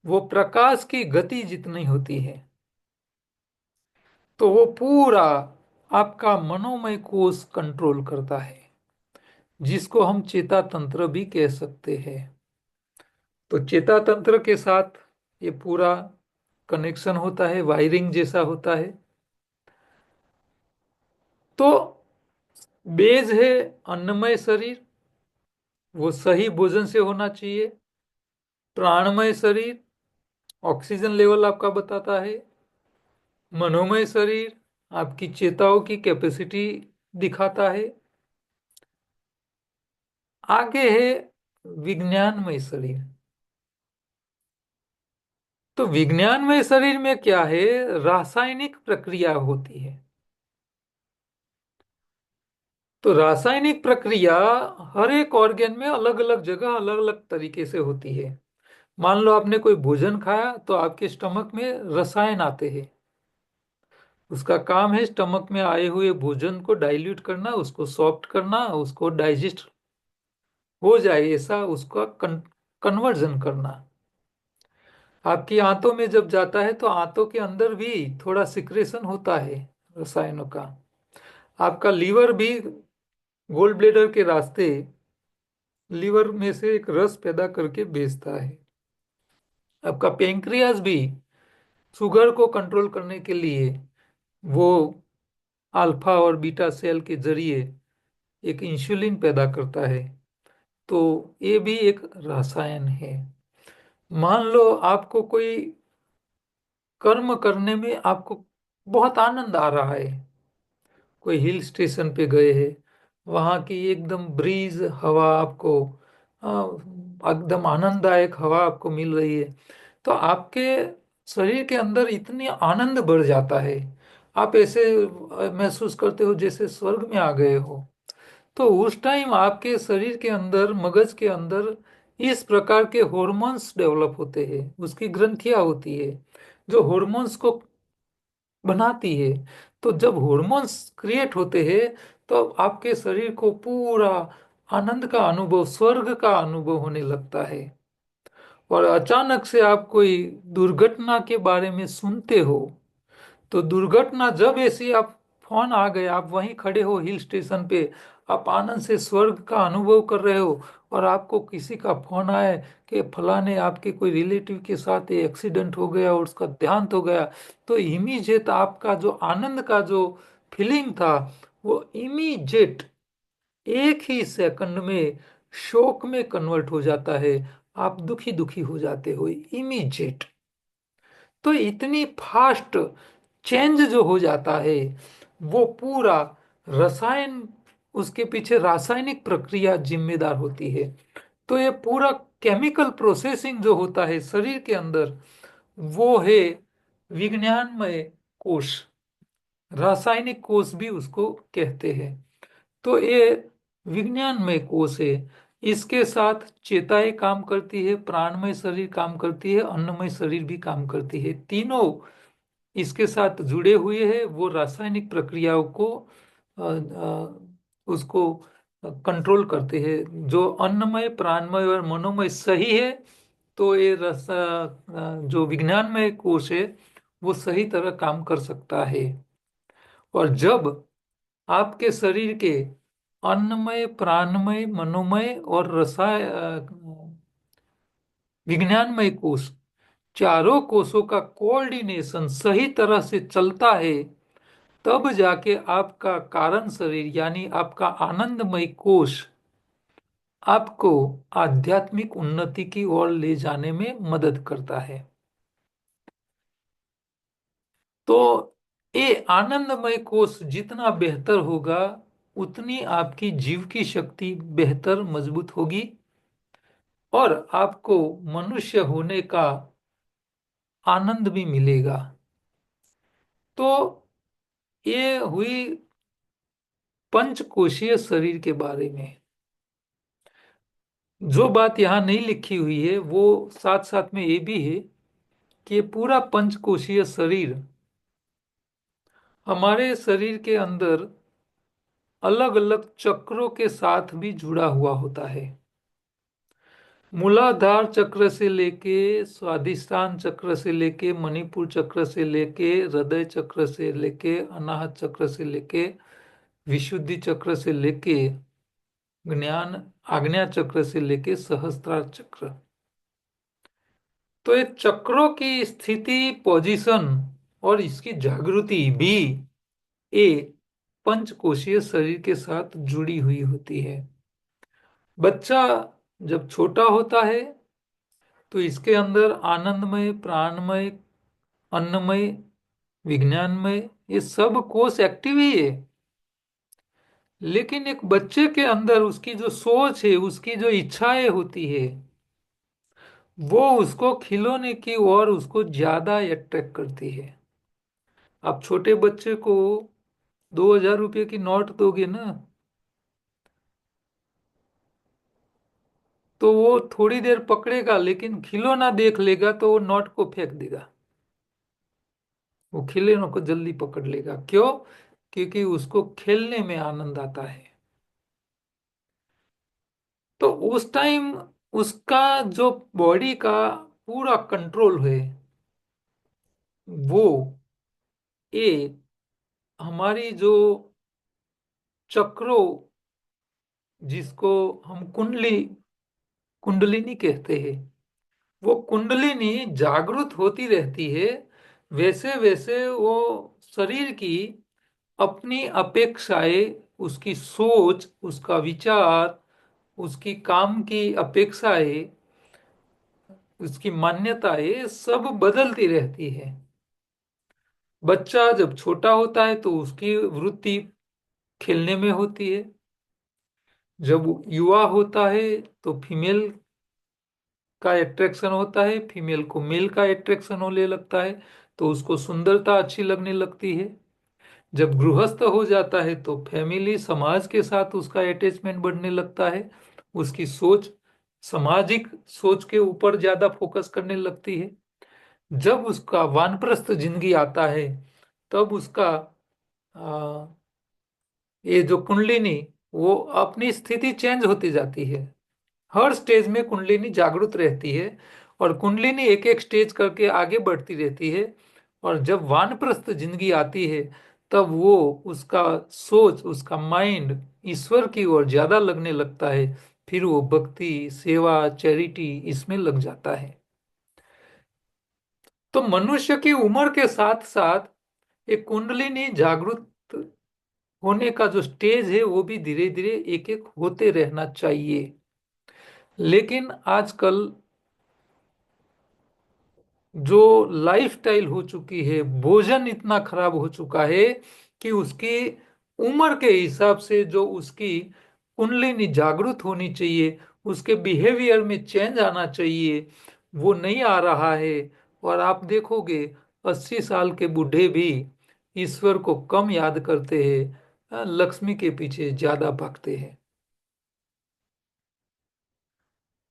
वो प्रकाश की गति जितनी होती है। तो वो पूरा आपका मनोमय कोष कंट्रोल करता है, जिसको हम चेता तंत्र भी कह सकते हैं। तो चेता तंत्र के साथ ये पूरा कनेक्शन होता है, वायरिंग जैसा होता है। तो बेज है अन्नमय शरीर, वो सही भोजन से होना चाहिए। प्राणमय शरीर, ऑक्सीजन लेवल आपका बताता है। मनोमय शरीर आपकी चेताओं की कैपेसिटी दिखाता है। आगे है विज्ञानमय शरीर। तो विज्ञानमय शरीर में क्या है, रासायनिक प्रक्रिया होती है। तो रासायनिक प्रक्रिया हर एक ऑर्गेन में अलग अलग जगह अलग अलग तरीके से होती है। मान लो आपने कोई भोजन खाया तो आपके स्टमक में रसायन आते हैं, उसका काम है स्टमक में आए हुए भोजन को डाइल्यूट करना, उसको सॉफ्ट करना, उसको डाइजेस्ट हो जाए ऐसा उसका कन्वर्जन करना। आपकी आंतों में जब जाता है तो आंतों के अंदर भी थोड़ा सिक्रेशन होता है रसायनों का। आपका लीवर भी गोल ब्लेडर के रास्ते लीवर में से एक रस पैदा करके भेजता है। आपका पेंक्रियाज भी शुगर को कंट्रोल करने के लिए वो अल्फा और बीटा सेल के जरिए एक इंसुलिन पैदा करता है। तो ये भी एक रसायन है। मान लो आपको कोई कर्म करने में आपको बहुत आनंद आ रहा है, कोई हिल स्टेशन पे गए हैं, वहाँ की एकदम ब्रीज हवा आपको एकदम आनंददायक हवा आपको मिल रही है, तो आपके शरीर के अंदर इतनी आनंद बढ़ जाता है, आप ऐसे महसूस करते हो जैसे स्वर्ग में आ गए हो। तो उस टाइम आपके शरीर के अंदर, मगज के अंदर इस प्रकार के हॉर्मोन्स डेवलप होते हैं, उसकी ग्रंथियां होती है जो हॉर्मोन्स को बनाती है। तो जब हॉर्मोन्स क्रिएट होते हैं तो आपके शरीर को पूरा आनंद का अनुभव, स्वर्ग का अनुभव होने लगता है। और अचानक से आप कोई दुर्घटना के बारे में सुनते हो, तो दुर्घटना जब ऐसी, आप फोन आ गए, आप वहीं खड़े हो हिल स्टेशन पे, आप आनंद से स्वर्ग का अनुभव कर रहे हो, और आपको किसी का फोन आए कि फलाने आपके कोई रिलेटिव के साथ एक्सीडेंट हो गया और उसका देहांत हो गया, तो इमीडिएट आपका जो आनंद का जो फीलिंग था वो इमीडिएट एक ही सेकंड में शोक में कन्वर्ट हो जाता है। आप दुखी दुखी हो जाते हो इमीडिएट। तो इतनी फास्ट चेंज जो हो जाता है वो पूरा रसायन, उसके पीछे रासायनिक प्रक्रिया जिम्मेदार होती है। तो ये पूरा केमिकल प्रोसेसिंग जो होता है शरीर के अंदर वो है विज्ञानमय कोश, रासायनिक कोश भी उसको कहते हैं। तो ये विज्ञानमय कोश है। इसके साथ चेताएं काम करती है, प्राणमय शरीर काम करती है, अन्नमय शरीर भी काम करती है। तीनों इसके साथ जुड़े हुए हैं, वो रासायनिक प्रक्रियाओं को उसको कंट्रोल करते हैं। जो अन्नमय, प्राणमय और मनोमय सही है तो ये जो विज्ञानमय कोश है वो सही तरह काम कर सकता है। और जब आपके शरीर के अन्नमय, प्राणमय, मनोमय और विज्ञानमय कोश, चारों कोषों का कोऑर्डिनेशन सही तरह से चलता है, तब जाके आपका कारण शरीर यानी आपका आनंदमय कोश आपको आध्यात्मिक उन्नति की ओर ले जाने में मदद करता है। तो ये आनंदमय कोश जितना बेहतर होगा उतनी आपकी जीव की शक्ति बेहतर मजबूत होगी और आपको मनुष्य होने का आनंद भी मिलेगा। तो ये हुई पंचकोशीय शरीर के बारे में। जो बात यहाँ नहीं लिखी हुई है वो साथ साथ में ये भी है कि ये पूरा पंचकोशीय शरीर हमारे शरीर के अंदर अलग अलग चक्रों के साथ भी जुड़ा हुआ होता है। मूलाधार चक्र से लेके स्वादिष्ठान चक्र से लेके मणिपुर चक्र से लेके हृदय चक्र से लेके अनाहत चक्र से लेके विशुद्धि चक्र से लेके ज्ञान आज्ञा चक्र से लेके सहस्त्रार चक्र। तो ये चक्रों की स्थिति पोजीशन और इसकी जागृति भी ये पंचकोशीय शरीर के साथ जुड़ी हुई होती है। बच्चा जब छोटा होता है तो इसके अंदर आनंदमय, प्राणमय, अन्नमय, विज्ञानमय ये सब कोष एक्टिव ही है। लेकिन एक बच्चे के अंदर उसकी जो सोच है, उसकी जो इच्छाएं होती है, वो उसको खिलौने की ओर उसको ज्यादा अट्रैक्ट करती है। आप छोटे बच्चे को 2,000 रुपये की नोट दोगे ना, तो वो थोड़ी देर पकड़ेगा, लेकिन खिलौना देख लेगा तो वो नोट को फेंक देगा। वो खिलौनों को जल्दी पकड़ लेगा। क्यों? क्योंकि उसको खेलने में आनंद आता है। तो उस टाइम उसका जो बॉडी का पूरा कंट्रोल है, वो ये हमारी जो चक्रों, जिसको हम कुंडलिनी कहते हैं, वो कुंडलिनी जागृत होती रहती है। वैसे वैसे वो शरीर की अपनी अपेक्षाएं, उसकी सोच, उसका विचार, उसकी काम की अपेक्षाएं, उसकी मान्यताएं सब बदलती रहती है। बच्चा जब छोटा होता है तो उसकी वृत्ति खेलने में होती है। जब वो युवा होता है तो फीमेल का अट्रैक्शन होता है, फीमेल को मेल का अट्रैक्शन होने लगता है, तो उसको सुंदरता अच्छी लगने लगती है। जब गृहस्थ हो जाता है तो फैमिली, समाज के साथ उसका अटैचमेंट बढ़ने लगता है। उसकी सोच सामाजिक सोच के ऊपर ज्यादा फोकस करने लगती है। जब उसका वानप्रस्थ जिंदगी आता है तब उसका आ, ये जो कुंडलिनी, वो अपनी स्थिति चेंज होती जाती है। हर स्टेज में कुंडलिनी जागृत रहती है और कुंडलिनी एक एक स्टेज करके आगे बढ़ती रहती है। और जब वानप्रस्थ जिंदगी आती है तब वो उसका सोच, उसका माइंड ईश्वर की ओर ज्यादा लगने लगता है। फिर वो भक्ति, सेवा, चैरिटी इसमें लग जाता है। तो मनुष्य की उम्र के साथ साथ एक कुंडलिनी जागृत होने का जो स्टेज है वो भी धीरे धीरे एक एक होते रहना चाहिए। लेकिन आजकल जो लाइफस्टाइल हो चुकी है, भोजन इतना खराब हो चुका है कि उसकी उम्र के हिसाब से जो उसकी कुंडलिनी जागृत होनी चाहिए, उसके बिहेवियर में चेंज आना चाहिए, वो नहीं आ रहा है। और आप देखोगे 80 साल के बूढ़े भी ईश्वर को कम याद करते हैं, लक्ष्मी के पीछे ज्यादा भागते हैं।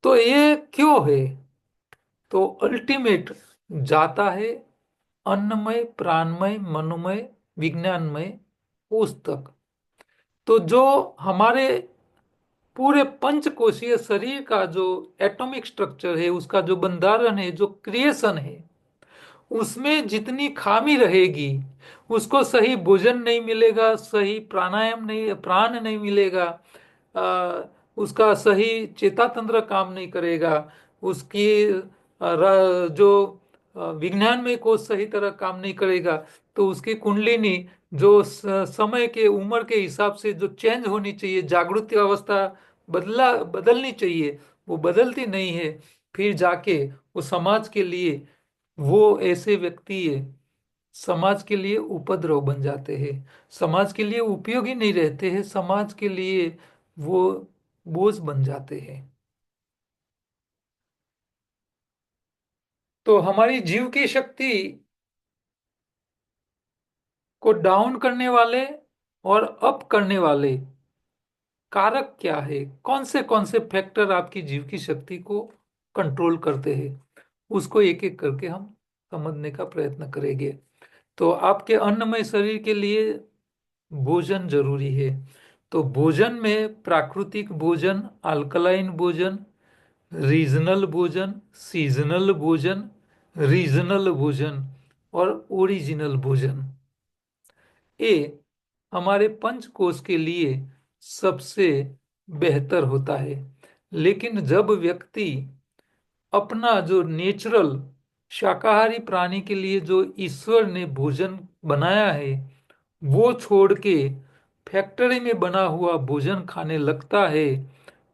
तो ये क्यों है? तो अल्टीमेट जाता है अन्नमय, प्राणमय, मनोमय, विज्ञानमय उस तक। तो जो हमारे पूरे पंचकोशीय शरीर का जो एटॉमिक स्ट्रक्चर है, उसका जो बंधारण है, जो क्रिएशन है, उसमें जितनी खामी रहेगी, उसको सही भोजन नहीं मिलेगा, सही प्राणायाम नहीं, प्राण नहीं मिलेगा, उसका सही चेता तंत्र काम नहीं करेगा, उसकी जो विज्ञान में कोई सही तरह काम नहीं करेगा, तो उसकी कुंडलिनी जो समय के उम्र के हिसाब से जो चेंज होनी चाहिए, जागृति अवस्था बदलनी चाहिए, वो बदलती नहीं है। फिर जाके वो समाज के लिए, वो ऐसे व्यक्ति समाज के लिए उपद्रव बन जाते हैं, समाज के लिए उपयोगी नहीं रहते हैं, समाज के लिए वो बोझ बन जाते हैं। तो हमारी जीव की शक्ति को डाउन करने वाले और अप करने वाले कारक क्या है, कौन से फैक्टर आपकी जीव की शक्ति को कंट्रोल करते हैं, उसको एक एक करके हम समझने का प्रयत्न करेंगे। तो आपके अन्नमय शरीर के लिए भोजन जरूरी है। तो भोजन में प्राकृतिक भोजन, अल्कलाइन भोजन, रीजनल भोजन, सीजनल भोजन, रीजनल भोजन और ओरिजिनल भोजन, ये हमारे पंचकोश के लिए सबसे बेहतर होता है। लेकिन जब व्यक्ति अपना जो नेचुरल शाकाहारी प्राणी के लिए जो ईश्वर ने भोजन बनाया है वो छोड़ के फैक्ट्री में बना हुआ भोजन खाने लगता है,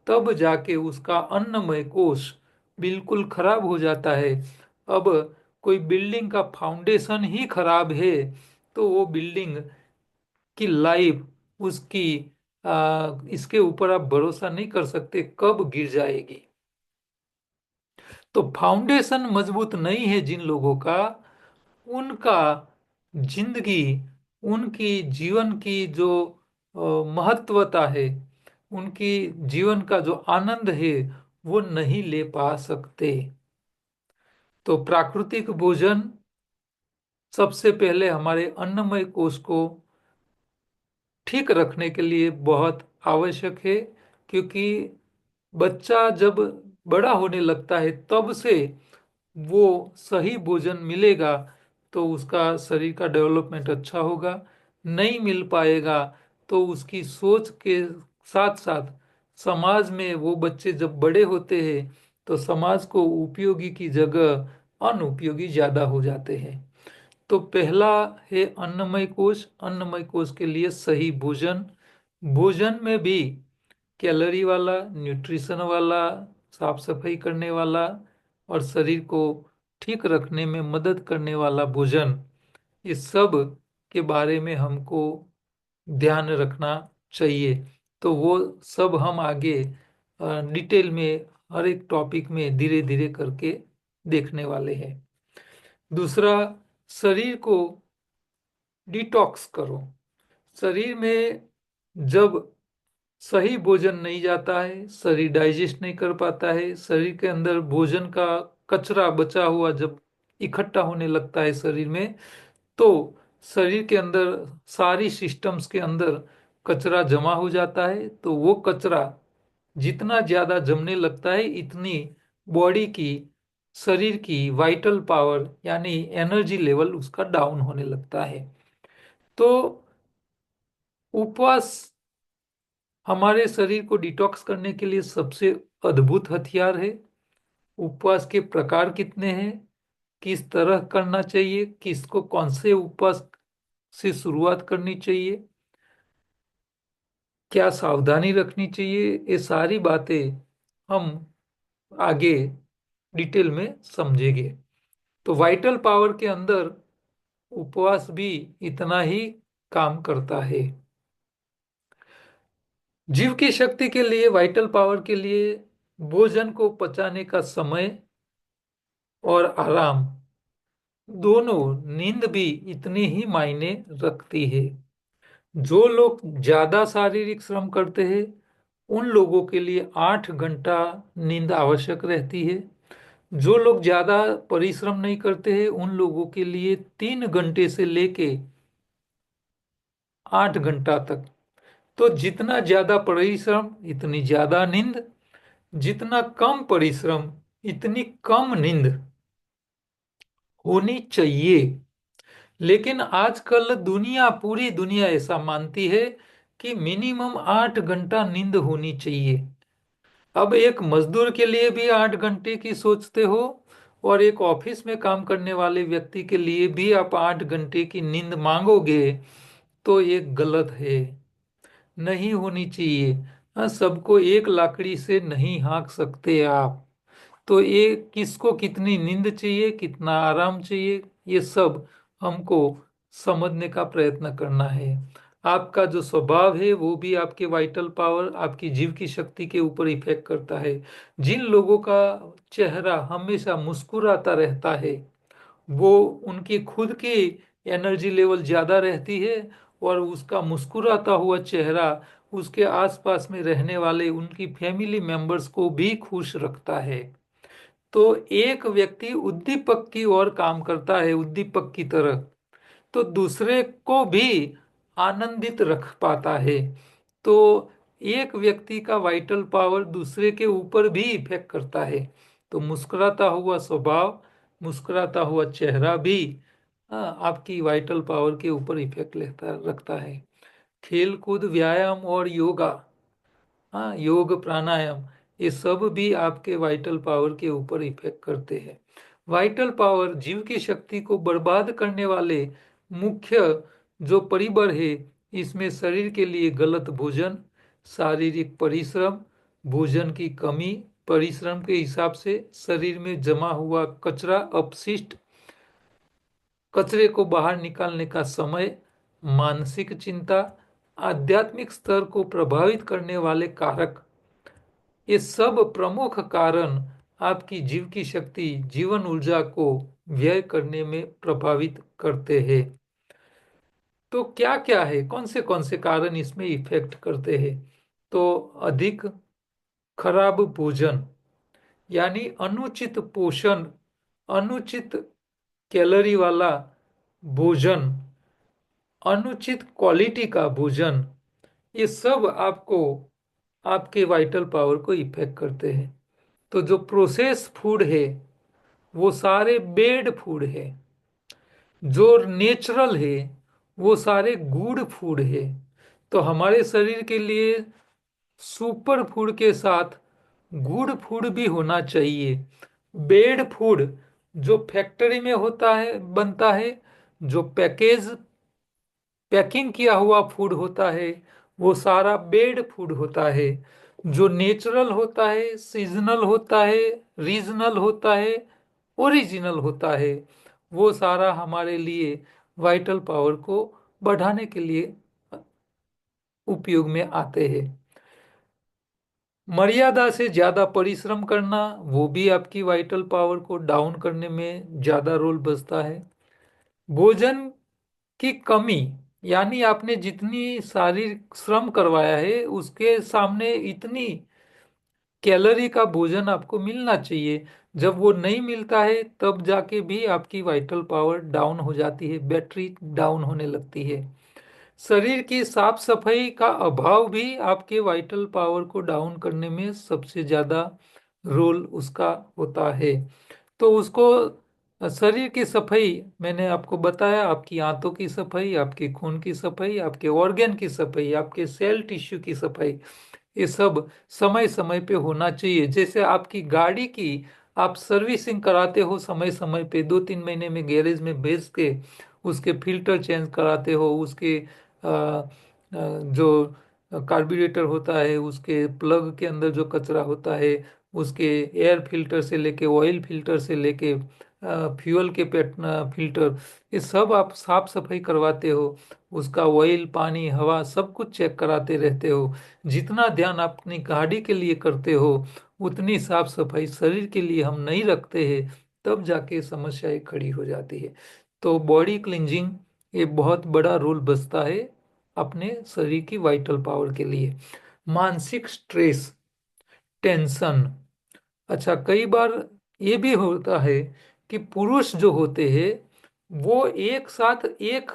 तब जाके उसका अन्नमय कोश बिल्कुल खराब हो जाता है। अब कोई बिल्डिंग का फाउंडेशन ही खराब है तो वो बिल्डिंग की लाइफ उसकी इसके ऊपर आप भरोसा नहीं कर सकते कब गिर जाएगी। तो फाउंडेशन मजबूत नहीं है जिन लोगों का, उनका जिंदगी, उनकी जीवन की जो महत्वता है, उनकी जीवन का जो आनंद है वो नहीं ले पा सकते। तो प्राकृतिक भोजन सबसे पहले हमारे अन्नमय कोश को ठीक रखने के लिए बहुत आवश्यक है, क्योंकि बच्चा जब बड़ा होने लगता है तब से वो सही भोजन मिलेगा तो उसका शरीर का डेवलपमेंट अच्छा होगा। नहीं मिल पाएगा तो उसकी सोच के साथ साथ समाज में वो बच्चे जब बड़े होते हैं तो समाज को उपयोगी की जगह अनुपयोगी ज्यादा हो जाते हैं। तो पहला है अन्नमय कोश। अन्नमय कोश के लिए सही भोजन, भोजन में भी कैलोरी वाला, न्यूट्रिशन वाला, साफ सफाई करने वाला और शरीर को ठीक रखने में मदद करने वाला भोजन, इस सब के बारे में हमको ध्यान रखना चाहिए। तो वो सब हम आगे डिटेल में हर एक टॉपिक में धीरे धीरे करके देखने वाले हैं। दूसरा, शरीर को डिटॉक्स करो। शरीर में जब सही भोजन नहीं जाता है, शरीर डाइजेस्ट नहीं कर पाता है, शरीर के अंदर भोजन का कचरा बचा हुआ जब इकट्ठा होने लगता है शरीर में, तो शरीर के अंदर सारी सिस्टम्स के अंदर कचरा जमा हो जाता है। तो वो कचरा जितना ज्यादा जमने लगता है इतनी बॉडी की, शरीर की वाइटल पावर यानी एनर्जी लेवल उसका डाउन होने लगता है। तो उपवास हमारे शरीर को डिटॉक्स करने के लिए सबसे अद्भुत हथियार है। उपवास के प्रकार कितने हैं, किस तरह करना चाहिए, किसको कौन से उपवास से शुरुआत करनी चाहिए, क्या सावधानी रखनी चाहिए, ये सारी बातें हम आगे डिटेल में समझेंगे। तो वाइटल पावर के अंदर उपवास भी इतना ही काम करता है। जीव की शक्ति के लिए, वाइटल पावर के लिए भोजन को पचाने का समय और आराम दोनों, नींद भी इतनी ही मायने रखती है। जो लोग ज्यादा शारीरिक श्रम करते हैं उन लोगों के लिए 8 घंटा नींद आवश्यक रहती है। जो लोग ज्यादा परिश्रम नहीं करते हैं उन लोगों के लिए 3 घंटे से लेके 8 घंटा तक। तो जितना ज्यादा परिश्रम इतनी ज्यादा नींद, जितना कम परिश्रम इतनी कम नींद होनी चाहिए। लेकिन आजकल दुनिया, पूरी दुनिया ऐसा मानती है कि मिनिमम 8 घंटा नींद होनी चाहिए। अब एक मजदूर के लिए भी 8 घंटे की सोचते हो और एक ऑफिस में काम करने वाले व्यक्ति के लिए भी आप 8 घंटे की नींद मांगोगे तो ये गलत है, नहीं होनी चाहिए। हाँ, सबको एक लाकड़ी से नहीं हाँक सकते आप। तो ये किसको कितनी नींद चाहिए, कितना आराम चाहिए, ये सब हमको समझने का प्रयत्न करना है। आपका जो स्वभाव है वो भी आपके वाइटल पावर, आपकी जीव की शक्ति के ऊपर इफेक्ट करता है। जिन लोगों का चेहरा हमेशा मुस्कुराता रहता है वो, उनकी खुद की एनर्जी लेवल ज्यादा रहती है और उसका मुस्कुराता हुआ चेहरा उसके आसपास में रहने वाले उनकी फैमिली मेंबर्स को भी खुश रखता है। तो एक व्यक्ति उद्दीपक की ओर काम करता है, उद्दीपक की तरह, तो दूसरे को भी आनंदित रख पाता है। तो एक व्यक्ति का वाइटल पावर दूसरे के ऊपर भी इफेक्ट करता है। तो मुस्कुराता हुआ स्वभाव, मुस्कुराता हुआ चेहरा भी आपकी वाइटल पावर के ऊपर इफेक्ट रखता है। खेल कूद, व्यायाम और योगा, योग प्राणायाम, ये सब भी आपके वाइटल पावर के ऊपर इफेक्ट करते हैं। वाइटल पावर, जीव की शक्ति को बर्बाद करने वाले मुख्य जो परिबल है, इसमें शरीर के लिए गलत भोजन, शारीरिक परिश्रम, भोजन की कमी, परिश्रम के हिसाब से शरीर में जमा हुआ कचरा, अपशिष्ट कचरे को बाहर निकालने का समय, मानसिक चिंता, आध्यात्मिक स्तर को प्रभावित करने वाले कारक, ये सब प्रमुख कारण आपकी जीव की शक्ति, जीवन ऊर्जा को व्यय करने में प्रभावित करते हैं। तो क्या क्या है, कौन से कारण इसमें इफेक्ट करते हैं? तो अधिक खराब भोजन, यानी अनुचित पोषण, अनुचित कैलोरी वाला भोजन, अनुचित क्वालिटी का भोजन, ये सब आपको आपके वाइटल पावर को इफेक्ट करते हैं। तो जो प्रोसेस फूड है वो सारे बेड फूड है, जो नेचुरल है वो सारे गुड फूड है। तो हमारे शरीर के लिए सुपर फूड के साथ गुड फूड भी होना चाहिए। बेड फूड जो फैक्ट्री में होता है, बनता है, जो पैकिंग किया हुआ फूड होता है, वो सारा बेड फूड होता है। जो नेचुरल होता है, सीजनल होता है, रीजनल होता है, ओरिजिनल होता है, वो सारा हमारे लिए वाइटल पावर को बढ़ाने के लिए उपयोग में आते हैं। मर्यादा से ज्यादा परिश्रम करना, वो भी आपकी वाइटल पावर को डाउन करने में ज्यादा रोल बसता है। भोजन की कमी, यानी आपने जितनी शारीरिक श्रम करवाया है उसके सामने इतनी कैलोरी का भोजन आपको मिलना चाहिए। जब वो नहीं मिलता है तब जाके भी आपकी वाइटल पावर डाउन हो जाती है, बैटरी डाउन होने लगती है। शरीर की साफ सफाई का अभाव भी आपके वाइटल पावर को डाउन करने में सबसे ज्यादा रोल उसका होता है। तो उसको शरीर की सफाई मैंने आपको बताया, आपकी आंतों की सफाई, आपके खून की सफाई, आपके ऑर्गन की सफाई, आपके सेल टिश्यू की सफाई, ये सब समय समय पे होना चाहिए। जैसे आपकी गाड़ी की आप सर्विसिंग कराते हो समय समय पे, 2-3 महीने में गैरेज में भेज के उसके फिल्टर चेंज कराते हो, उसके जो कार्बोरेटर होता है, उसके प्लग के अंदर जो कचरा होता है, उसके एयर फिल्टर से लेके, ऑयल फिल्टर से लेके, फ्यूल के फिल्टर, ये सब आप साफ सफाई करवाते हो। उसका ऑयल, पानी, हवा सब कुछ चेक कराते रहते हो। जितना ध्यान आप अपनी गाड़ी के लिए करते हो उतनी साफ सफाई शरीर के लिए हम नहीं रखते हैं, तब जाके समस्याएं खड़ी हो जाती है। तो बॉडी क्लिंजिंग ये बहुत बड़ा रोल बसता है अपने शरीर की वाइटल पावर के लिए। मानसिक स्ट्रेस, टेंशन, अच्छा कई बार ये भी होता है कि पुरुष जो होते हैं वो एक साथ एक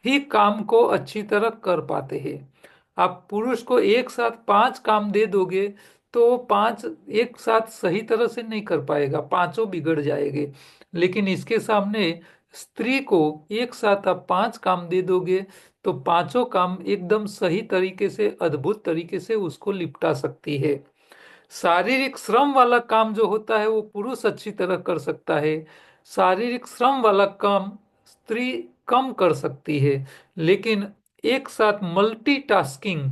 ही काम को अच्छी तरह कर पाते हैं। आप पुरुष को एक साथ 5 काम दे दोगे तो वो 5 एक साथ सही तरह से नहीं कर पाएगा, पांचों बिगड़ जाएंगे। लेकिन इसके सामने स्त्री को एक साथ आप 5 काम दे दोगे तो पांचों काम एकदम सही तरीके से, अद्भुत तरीके से उसको निपटा सकती है। शारीरिक श्रम वाला काम जो होता है वो पुरुष अच्छी तरह कर सकता है, शारीरिक श्रम वाला काम स्त्री कम कर सकती है। लेकिन एक साथ मल्टीटास्किंग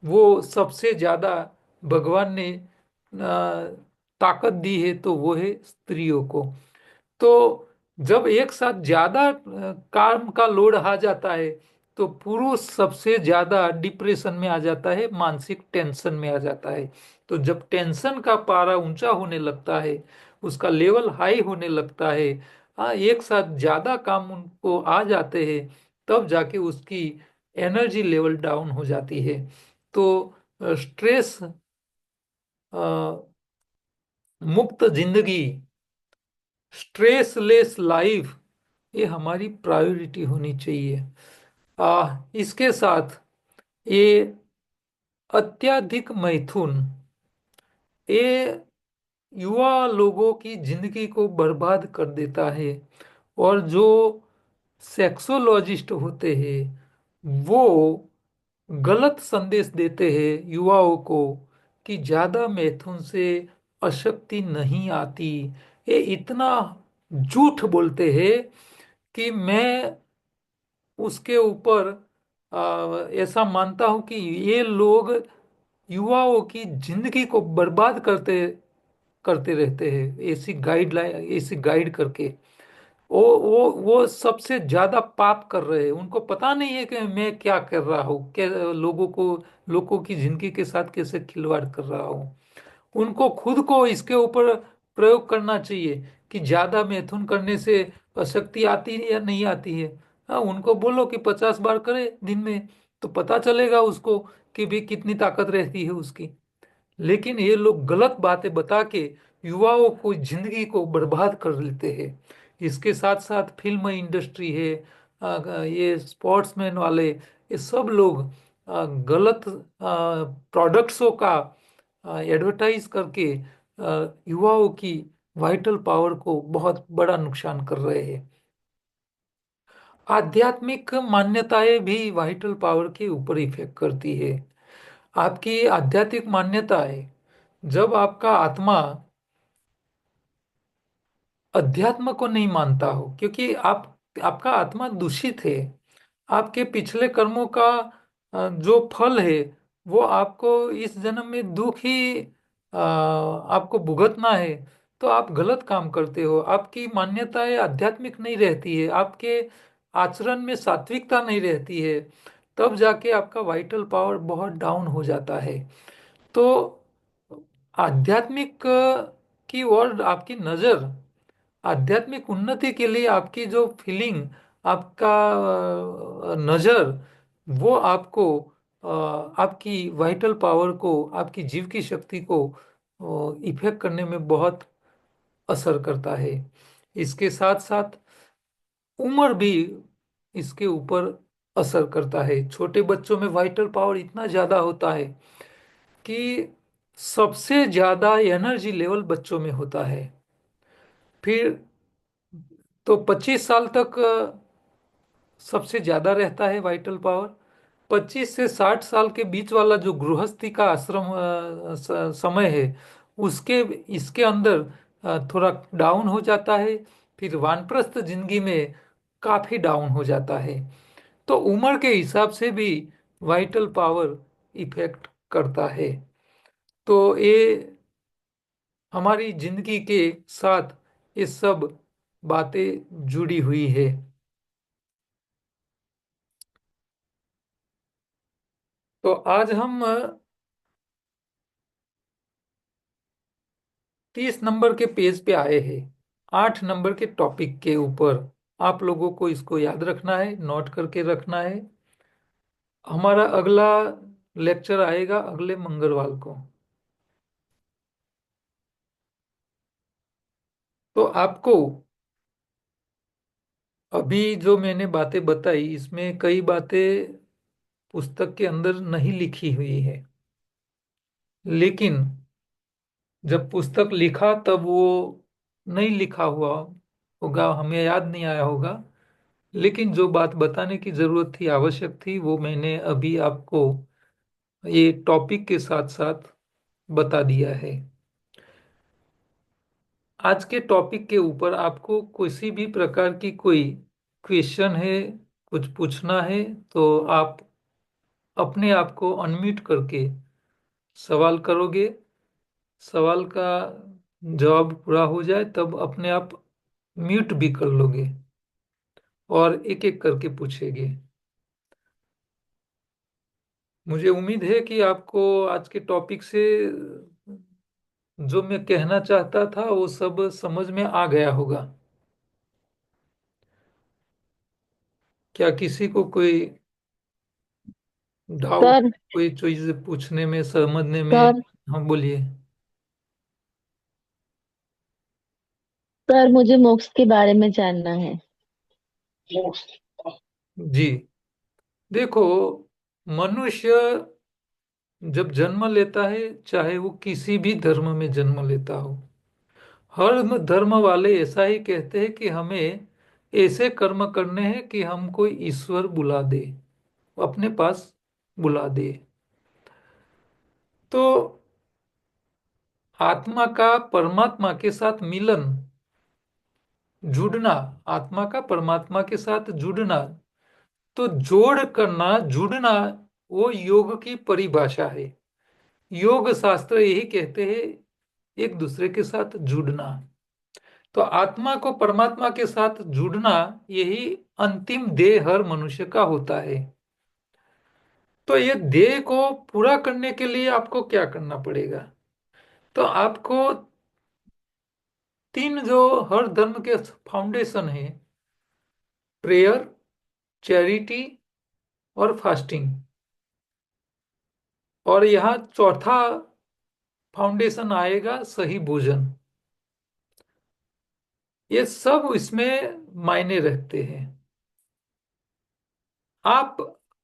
वो सबसे ज्यादा भगवान ने ताकत दी है, तो वो है स्त्रियों को। तो जब एक साथ ज्यादा काम का लोड आ जाता है तो पुरुष सबसे ज्यादा डिप्रेशन में आ जाता है, मानसिक टेंशन में आ जाता है। तो जब टेंशन का पारा ऊंचा होने लगता है, उसका लेवल हाई होने लगता है, एक साथ ज्यादा काम उनको आ जाते हैं, तब जाके उसकी एनर्जी लेवल डाउन हो जाती है। तो स्ट्रेस मुक्त जिंदगी, स्ट्रेसलेस लाइफ, ये हमारी प्रायोरिटी होनी चाहिए। इसके साथ ये अत्यधिक मैथुन, ये युवा लोगों की जिंदगी को बर्बाद कर देता है। और जो सेक्सोलॉजिस्ट होते हैं वो गलत संदेश देते हैं युवाओं को कि ज्यादा मैथुन से अशक्ति नहीं आती। ये इतना झूठ बोलते हैं कि मैं उसके ऊपर ऐसा मानता हूं कि ये लोग युवाओं की जिंदगी को बर्बाद करते करते रहते हैं, ऐसी गाइडलाइन, ऐसी गाइड करके। वो सबसे ज्यादा पाप कर रहे हैं। उनको पता नहीं है कि मैं क्या कर रहा हूँ, लोगों की जिंदगी के साथ कैसे खिलवाड़ कर रहा हूँ। उनको खुद को इसके ऊपर प्रयोग करना चाहिए कि ज्यादा मैथुन करने से शक्ति आती है या नहीं आती है। हाँ, उनको बोलो कि 50 बार करे दिन में, तो पता चलेगा उसको कि भी कितनी ताकत रहती है उसकी। लेकिन ये लोग गलत बातें बता के युवाओं को जिंदगी को बर्बाद कर लेते हैं। इसके साथ साथ फिल्म इंडस्ट्री है, ये स्पोर्ट्समैन वाले, ये सब लोग गलत प्रोडक्ट्सों का एडवर्टाइज करके युवाओं की वाइटल पावर को बहुत बड़ा नुकसान कर रहे हैं। आध्यात्मिक मान्यताएं भी वाइटल पावर के ऊपर इफेक्ट करती है। आपकी आध्यात्मिक मान्यताएं, जब आपका आत्मा अध्यात्म को नहीं मानता हो, क्योंकि आपका आत्मा दूषित है, आपके पिछले कर्मों का जो फल है वो आपको इस जन्म में दुख ही आपको भुगतना है। तो आप गलत काम करते हो, आपकी मान्यताएं आध्यात्मिक नहीं रहती है, आपके आचरण में सात्विकता नहीं रहती है, तब जाके आपका वाइटल पावर बहुत डाउन हो जाता है। तो आध्यात्मिक की ओर आपकी नजर, आध्यात्मिक उन्नति के लिए आपकी जो फीलिंग, आपका नजर, वो आपको आपकी वाइटल पावर को, आपकी जीव की शक्ति को इफेक्ट करने में बहुत असर करता है। इसके साथ साथ उम्र भी इसके ऊपर असर करता है। छोटे बच्चों में वाइटल पावर इतना ज्यादा होता है कि सबसे ज्यादा एनर्जी लेवल बच्चों में होता है। फिर तो 25 साल तक सबसे ज्यादा रहता है वाइटल पावर। 25 से 60 साल के बीच वाला जो गृहस्थी का आश्रम समय है, उसके इसके अंदर थोड़ा डाउन हो जाता है। फिर वानप्रस्थ जिंदगी में काफी डाउन हो जाता है। तो उम्र के हिसाब से भी वाइटल पावर इफेक्ट करता है। तो ये हमारी जिंदगी के साथ ये सब बातें जुड़ी हुई है। तो आज हम 30 नंबर के पेज पे आए हैं, 8 नंबर के टॉपिक के ऊपर। आप लोगों को इसको याद रखना है, नोट करके रखना है। हमारा अगला लेक्चर आएगा अगले मंगलवार को। तो आपको अभी जो मैंने बातें बताई, इसमें कई बातें पुस्तक के अंदर नहीं लिखी हुई है, लेकिन जब पुस्तक लिखा तब वो नहीं लिखा हुआ होगा, हमें याद नहीं आया होगा। लेकिन जो बात बताने की जरूरत थी, आवश्यक थी, वो मैंने अभी आपको ये टॉपिक के साथ साथ बता दिया है। आज के टॉपिक के ऊपर आपको किसी भी प्रकार की कोई क्वेश्चन है, कुछ पूछना है, तो आप अपने आप को अनम्यूट करके सवाल करोगे। सवाल का जवाब पूरा हो जाए तब अपने आप म्यूट भी कर लोगे और एक एक करके पूछेंगे। मुझे उम्मीद है कि आपको आज के टॉपिक से जो मैं कहना चाहता था वो सब समझ में आ गया होगा। क्या किसी को कोई डाउट, सर। कोई चीज पूछने में, समझने में? सर। हम बोलिए। सर, मुझे मोक्ष के बारे में जानना है। जी, देखो, मनुष्य जब जन्म लेता है, चाहे वो किसी भी धर्म में जन्म लेता हो, हर धर्म वाले ऐसा ही कहते हैं कि हमें ऐसे कर्म करने हैं कि हमको ईश्वर बुला दे, अपने पास बुला दे। तो आत्मा का परमात्मा के साथ मिलन, जुड़ना, आत्मा का परमात्मा के साथ जुड़ना, तो जोड़ करना, जुड़ना, वो योग की परिभाषा है। योग शास्त्र यही कहते हैं, एक दूसरे के साथ जुड़ना। तो आत्मा को परमात्मा के साथ जुड़ना, यही अंतिम ध्येय हर मनुष्य का होता है। तो ये ध्येय को पूरा करने के लिए आपको क्या करना पड़ेगा? तो आपको तीन जो हर धर्म के फाउंडेशन है, प्रेयर, चैरिटी और फास्टिंग, और यहाँ चौथा फाउंडेशन आएगा सही भोजन, ये सब इसमें मायने रखते हैं। आप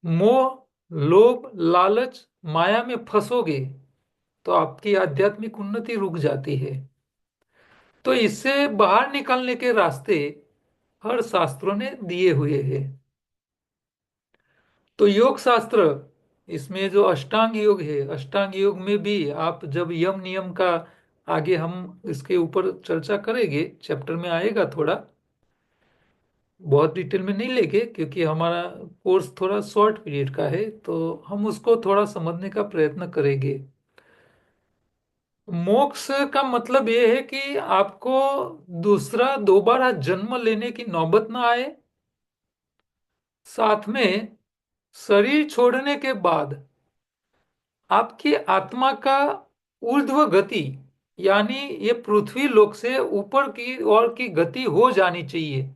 मोह, लोभ, लालच, माया में फंसोगे तो आपकी आध्यात्मिक उन्नति रुक जाती है। तो इससे बाहर निकलने के रास्ते हर शास्त्रों ने दिए हुए हैं। तो योग शास्त्र, इसमें जो अष्टांग योग है, अष्टांग योग में भी आप जब यम नियम का, आगे हम इसके ऊपर चर्चा करेंगे, चैप्टर में आएगा, थोड़ा बहुत डिटेल में नहीं लेंगे क्योंकि हमारा कोर्स थोड़ा शॉर्ट पीरियड का है, तो हम उसको थोड़ा समझने का प्रयत्न करेंगे। मोक्ष का मतलब ये है कि आपको दूसरा दोबारा जन्म लेने की नौबत ना आए, साथ में शरीर छोड़ने के बाद आपकी आत्मा का ऊर्ध्व गति, यानी ये पृथ्वी लोक से ऊपर की ओर की गति हो जानी चाहिए।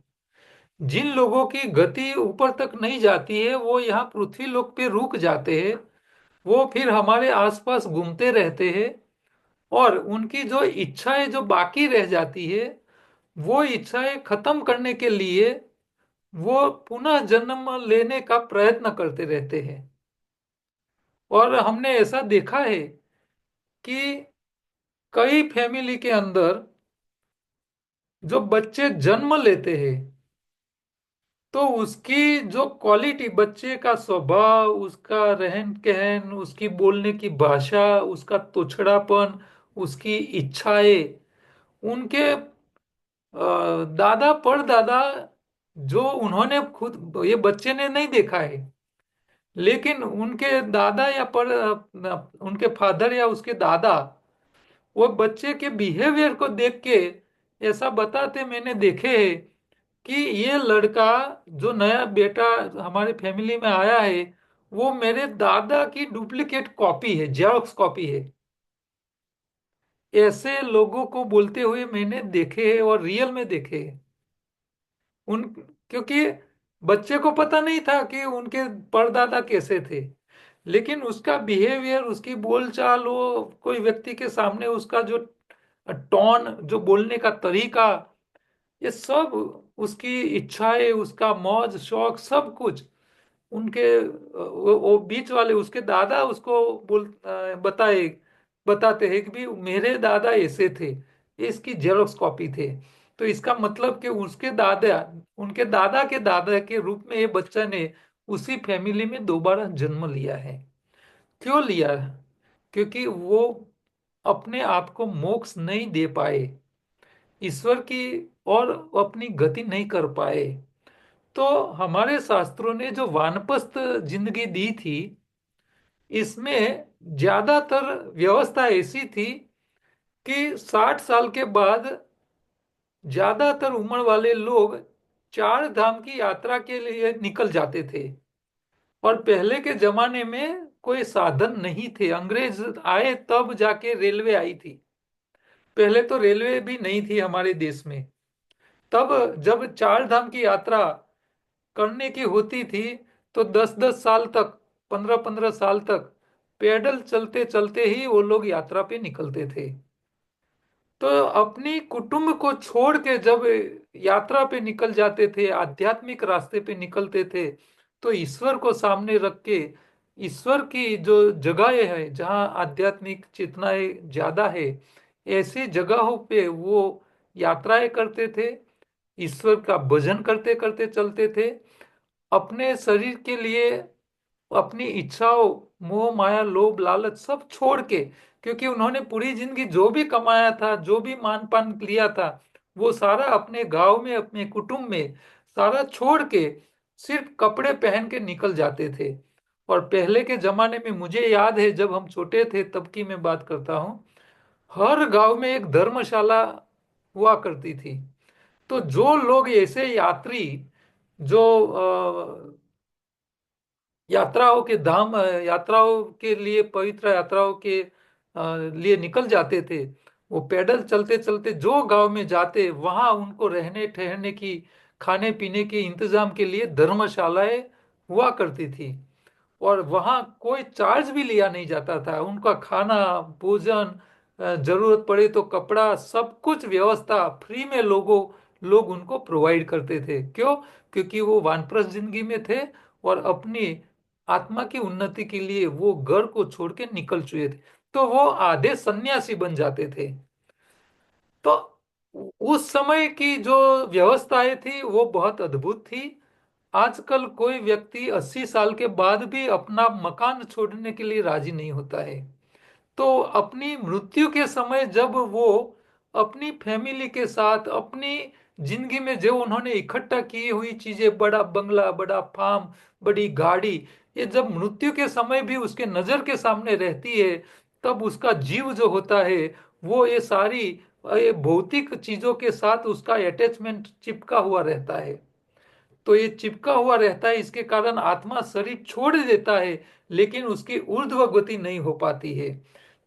जिन लोगों की गति ऊपर तक नहीं जाती है, वो यहाँ पृथ्वी लोक पे रुक जाते हैं, वो फिर हमारे आसपास घूमते रहते हैं, और उनकी जो इच्छाएं जो बाकी रह जाती है, वो इच्छाएं खत्म करने के लिए वो पुनः जन्म लेने का प्रयत्न करते रहते हैं। और हमने ऐसा देखा है कि कई फैमिली के अंदर जो बच्चे जन्म लेते हैं, तो उसकी जो क्वालिटी, बच्चे का स्वभाव, उसका रहन कहन, उसकी बोलने की भाषा, उसका तोछड़ापन, उसकी इच्छाएं, उनके दादा परदादा, जो उन्होंने खुद, ये बच्चे ने नहीं देखा है, लेकिन उनके दादा या उनके फादर या उसके दादा, वो बच्चे के बिहेवियर को देख के ऐसा बताते मैंने देखे हैं कि ये लड़का, जो नया बेटा हमारे फैमिली में आया है, वो मेरे दादा की डुप्लीकेट कॉपी है, जेरॉक्स कॉपी है। ऐसे लोगों को बोलते हुए मैंने देखे हैं और रियल में देखे हैं। उन क्योंकि बच्चे को पता नहीं था कि उनके परदादा कैसे थे, लेकिन उसका बिहेवियर, उसकी बोलचाल, वो कोई व्यक्ति के सामने उसका जो टोन, जो बोलने का तरीका, ये सब, उसकी इच्छाएं, उसका मौज शौक, सब कुछ उनके वो बीच वाले उसके दादा उसको बताए, बताते हैं कि भी मेरे दादा ऐसे थे, ये इसकी जेरोक्स कॉपी थे। तो इसका मतलब कि उसके दादा, उनके दादा के दादा के रूप में ये बच्चा ने उसी फैमिली में दोबारा जन्म लिया है। क्यों लिया? क्योंकि वो अपने आप को मोक्ष नहीं दे पाए, ईश्वर की और अपनी गति नहीं कर पाए। तो हमारे शास्त्रों ने जो वानप्रस्थ जिंदगी दी थी, इसमें ज्यादातर व्यवस्था ऐसी थी कि 60 साल के बाद ज्यादातर उम्र वाले लोग चार धाम की यात्रा के लिए निकल जाते थे। और पहले के जमाने में कोई साधन नहीं थे, अंग्रेज आए तब जाके रेलवे आई थी, पहले तो रेलवे भी नहीं थी हमारे देश में। तब जब चार धाम की यात्रा करने की होती थी, तो 10-10 साल तक 15-15 साल तक पैदल चलते चलते ही वो लोग यात्रा पे निकलते थे। तो अपनी कुटुंब को छोड़ के जब यात्रा पे निकल जाते थे, आध्यात्मिक रास्ते पे निकलते थे, तो ईश्वर को सामने रख के, ईश्वर की जो जगहें है जहाँ आध्यात्मिक चेतनाएं ज्यादा है, ऐसी जगहों पे वो यात्राएं करते थे, ईश्वर का भजन करते करते चलते थे, अपने शरीर के लिए अपनी इच्छाओं, मोह माया लोभ लालच सब छोड़ के, क्योंकि उन्होंने पूरी जिंदगी जो भी कमाया था, जो भी मान पान लिया था, वो सारा अपने गांव में, अपने कुटुंब में सारा छोड़ के सिर्फ कपड़े पहन के निकल जाते थे। और पहले के जमाने में मुझे याद है, जब हम छोटे थे तब की मैं बात करता हूँ, हर गांव में एक धर्मशाला हुआ करती थी। तो जो लोग ऐसे यात्री जो यात्राओं के धाम, यात्राओं के लिए, पवित्र यात्राओं के लिए निकल जाते थे, वो पैदल चलते चलते जो गांव में जाते, वहां उनको रहने ठहरने की, खाने पीने के इंतजाम के लिए धर्मशालाएं हुआ करती थी। और वहाँ कोई चार्ज भी लिया नहीं जाता था। उनका खाना, भोजन, जरूरत पड़े तो कपड़ा, सब कुछ व्यवस्था फ्री में लोग उनको प्रोवाइड करते थे। क्यों? क्योंकि वो वानप्रस्थ जिंदगी में थे और अपनी आत्मा की उन्नति के लिए वो घर को छोड़ के निकल चुके थे। तो वो आधे सन्यासी बन जाते थे। तो उस समय की जो व्यवस्थाएं थी वो बहुत अद्भुत थी। आजकल कोई व्यक्ति 80 साल के बाद भी अपना मकान छोड़ने के लिए राजी नहीं होता है। तो अपनी मृत्यु के समय जब वो अपनी फैमिली के साथ, अपनी जिंदगी में जो उन्होंने इकट्ठा की हुई चीजें, बड़ा बंगला, बड़ा फार्म, बड़ी गाड़ी, ये जब मृत्यु के समय भी उसके नजर के सामने रहती है, तब उसका जीव जो होता है वो ये सारी ये भौतिक चीजों के साथ उसका अटैचमेंट चिपका हुआ रहता है। तो ये चिपका हुआ रहता है, इसके कारण आत्मा शरीर छोड़ देता है, लेकिन उसकी ऊर्ध्व गति नहीं हो पाती है।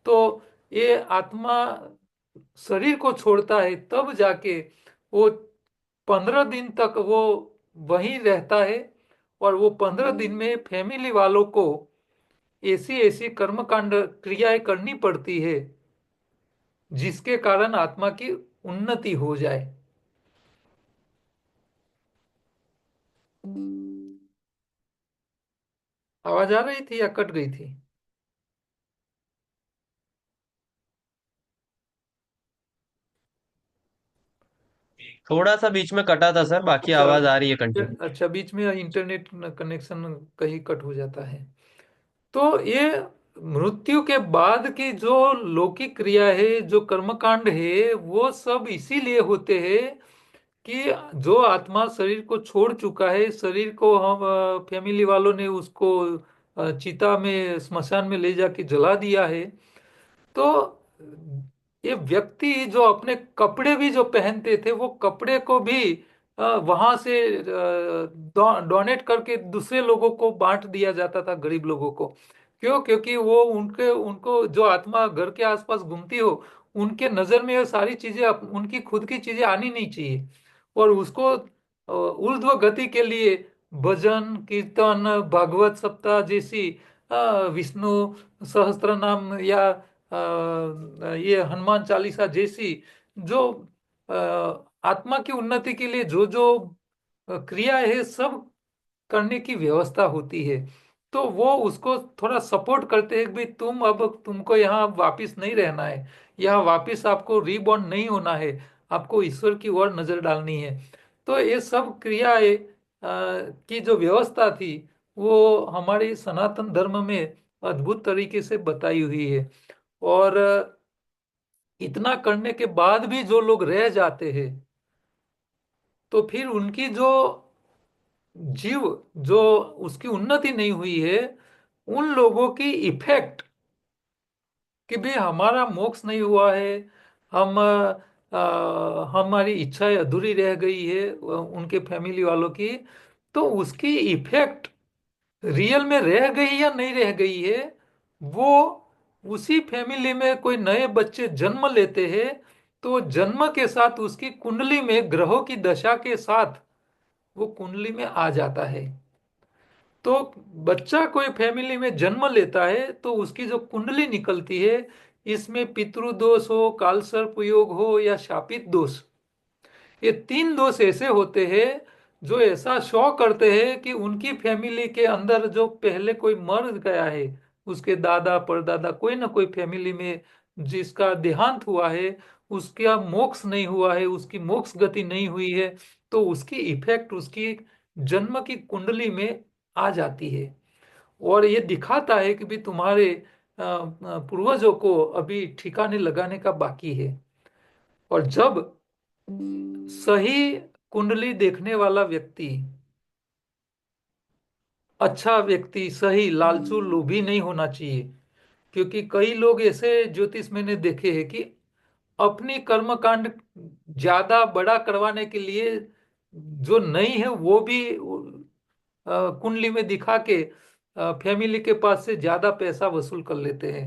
तो ये आत्मा शरीर को छोड़ता है, तब जाके वो 15 दिन तक वो वहीं रहता है। और वो 15 दिन में फैमिली वालों को ऐसी ऐसी कर्मकांड क्रियाएं करनी पड़ती है जिसके कारण आत्मा की उन्नति हो जाए। आवाज आ रही थी या कट गई थी? थोड़ा सा बीच में कटा था सर, बाकी अच्छा। आवाज आ रही है कंटिन्यू। अच्छा, बीच में इंटरनेट कनेक्शन कहीं कट हो जाता है। तो ये मृत्यु के बाद की जो लौकिक क्रिया है, जो कर्मकांड है, वो सब इसीलिए होते हैं कि जो आत्मा शरीर को छोड़ चुका है, शरीर को हम फैमिली वालों ने उसको चिता में, स्मशान में ले जाके जला दिया है। तो ये व्यक्ति जो अपने कपड़े भी जो पहनते थे, वो कपड़े को भी वहां से डोनेट करके दूसरे लोगों को बांट दिया जाता था, गरीब लोगों को। क्यों? क्योंकि वो उनके उनको जो आत्मा घर के आसपास घूमती हो, उनके नजर में ये सारी चीजें उनकी खुद की चीजें आनी नहीं चाहिए। और उसको ऊर्ध्व गति के लिए भजन कीर्तन, भागवत सप्ताह जैसी, विष्णु सहस्त्र नाम, या ये हनुमान चालीसा जैसी जो आत्मा की उन्नति के लिए जो जो क्रिया है, सब करने की व्यवस्था होती है। तो वो उसको थोड़ा सपोर्ट करते हैं कि भाई तुम, अब तुमको यहाँ वापिस नहीं रहना है, यहाँ वापिस आपको रीबॉर्न नहीं होना है, आपको ईश्वर की ओर नजर डालनी है। तो ये सब क्रियाएं की जो व्यवस्था थी, वो हमारे सनातन धर्म में अद्भुत तरीके से बताई हुई है। और इतना करने के बाद भी जो लोग रह जाते हैं, तो फिर उनकी जो जीव, जो उसकी उन्नति नहीं हुई है, उन लोगों की इफेक्ट कि भाई हमारा मोक्ष नहीं हुआ है, हम हमारी इच्छाएं अधूरी रह गई है, उनके फैमिली वालों की, तो उसकी इफेक्ट रियल में रह गई या नहीं रह गई है, वो उसी फैमिली में कोई नए बच्चे जन्म लेते हैं, तो जन्म के साथ उसकी कुंडली में ग्रहों की दशा के साथ वो कुंडली में आ जाता है। तो बच्चा कोई फैमिली में जन्म लेता है तो उसकी जो कुंडली निकलती है, इसमें पितृदोष हो, कालसर्प योग हो या शापित दोष, ये तीन दोष ऐसे होते हैं जो ऐसा शो करते हैं कि उनकी फैमिली के अंदर जो पहले कोई मर गया है, उसके दादा परदादा, कोई ना कोई फैमिली में जिसका देहांत हुआ है, उसका मोक्ष नहीं हुआ है, उसकी मोक्ष गति नहीं हुई है, तो उसकी इफेक्ट उसकी जन्म की कुंडली में आ जाती है। और ये दिखाता है कि भी तुम्हारे पूर्वजों को अभी ठिकाने लगाने का बाकी है। और जब सही कुंडली देखने वाला व्यक्ति, अच्छा व्यक्ति, सही लालचू लोभी नहीं होना चाहिए, क्योंकि कई लोग ऐसे ज्योतिष मैंने देखे हैं कि अपनी कर्मकांड ज्यादा बड़ा करवाने के लिए जो नहीं है वो भी कुंडली में दिखा के फैमिली के पास से ज्यादा पैसा वसूल कर लेते हैं।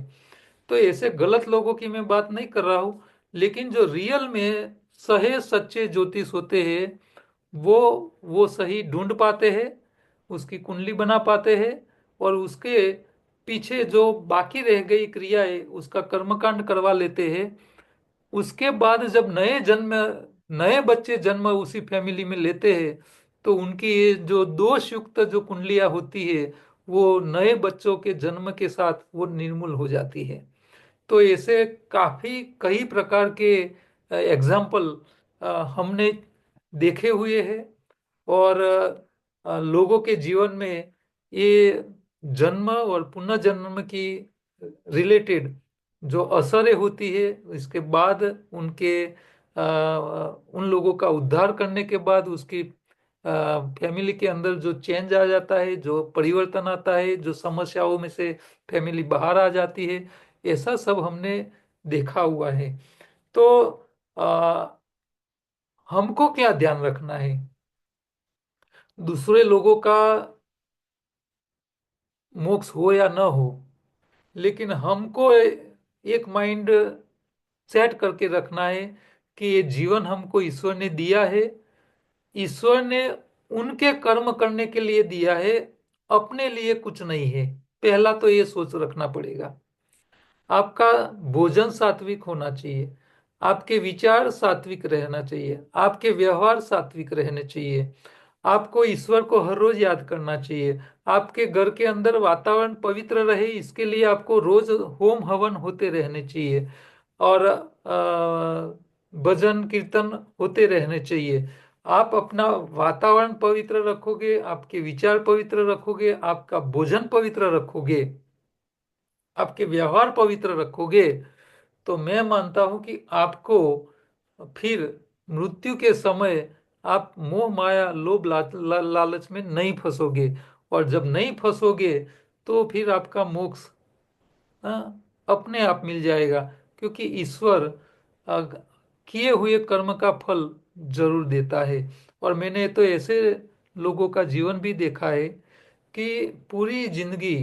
तो ऐसे गलत लोगों की मैं बात नहीं कर रहा हूं, लेकिन जो रियल में सहे सच्चे ज्योतिष होते हैं वो सही ढूंढ पाते हैं, उसकी कुंडली बना पाते हैं, और उसके पीछे जो बाकी रह गई क्रियाएं उसका कर्मकांड करवा लेते हैं। उसके बाद जब नए बच्चे जन्म उसी फैमिली में लेते हैं, तो उनकी ये जो दोष युक्त जो कुंडलियां होती है वो नए बच्चों के जन्म के साथ वो निर्मूल हो जाती है। तो ऐसे काफी कई प्रकार के एग्जाम्पल हमने देखे हुए हैं। और लोगों के जीवन में ये जन्म और पुनर्जन्म की रिलेटेड जो असरें होती है, इसके बाद उनके उन लोगों का उद्धार करने के बाद उसकी फैमिली के अंदर जो चेंज आ जाता है, जो परिवर्तन आता है, जो समस्याओं में से फैमिली बाहर आ जाती है, ऐसा सब हमने देखा हुआ है। तो आ, हमको क्या ध्यान रखना है? दूसरे लोगों का मोक्ष हो या न हो, लेकिन हमको एक माइंड सेट करके रखना है कि ये जीवन हमको ईश्वर ने दिया है। ईश्वर ने उनके कर्म करने के लिए दिया है, अपने लिए कुछ नहीं है। पहला तो ये सोच रखना पड़ेगा। आपका भोजन सात्विक होना चाहिए, आपके विचार सात्विक रहना चाहिए, आपके व्यवहार सात्विक रहने चाहिए, आपको ईश्वर को हर रोज याद करना चाहिए, आपके घर के अंदर वातावरण पवित्र रहे इसके लिए आपको रोज होम हवन होते रहने चाहिए, और भजन कीर्तन होते रहने चाहिए। आप अपना वातावरण पवित्र रखोगे, आपके विचार पवित्र रखोगे, आपका भोजन पवित्र रखोगे, आपके व्यवहार पवित्र रखोगे, तो मैं मानता हूं कि आपको फिर मृत्यु के समय आप मोह माया लोभ लालच में नहीं फंसोगे। और जब नहीं फंसोगे तो फिर आपका मोक्ष अपने आप मिल जाएगा, क्योंकि ईश्वर अ, किए हुए कर्म का फल जरूर देता है। और मैंने तो ऐसे लोगों का जीवन भी देखा है कि पूरी जिंदगी,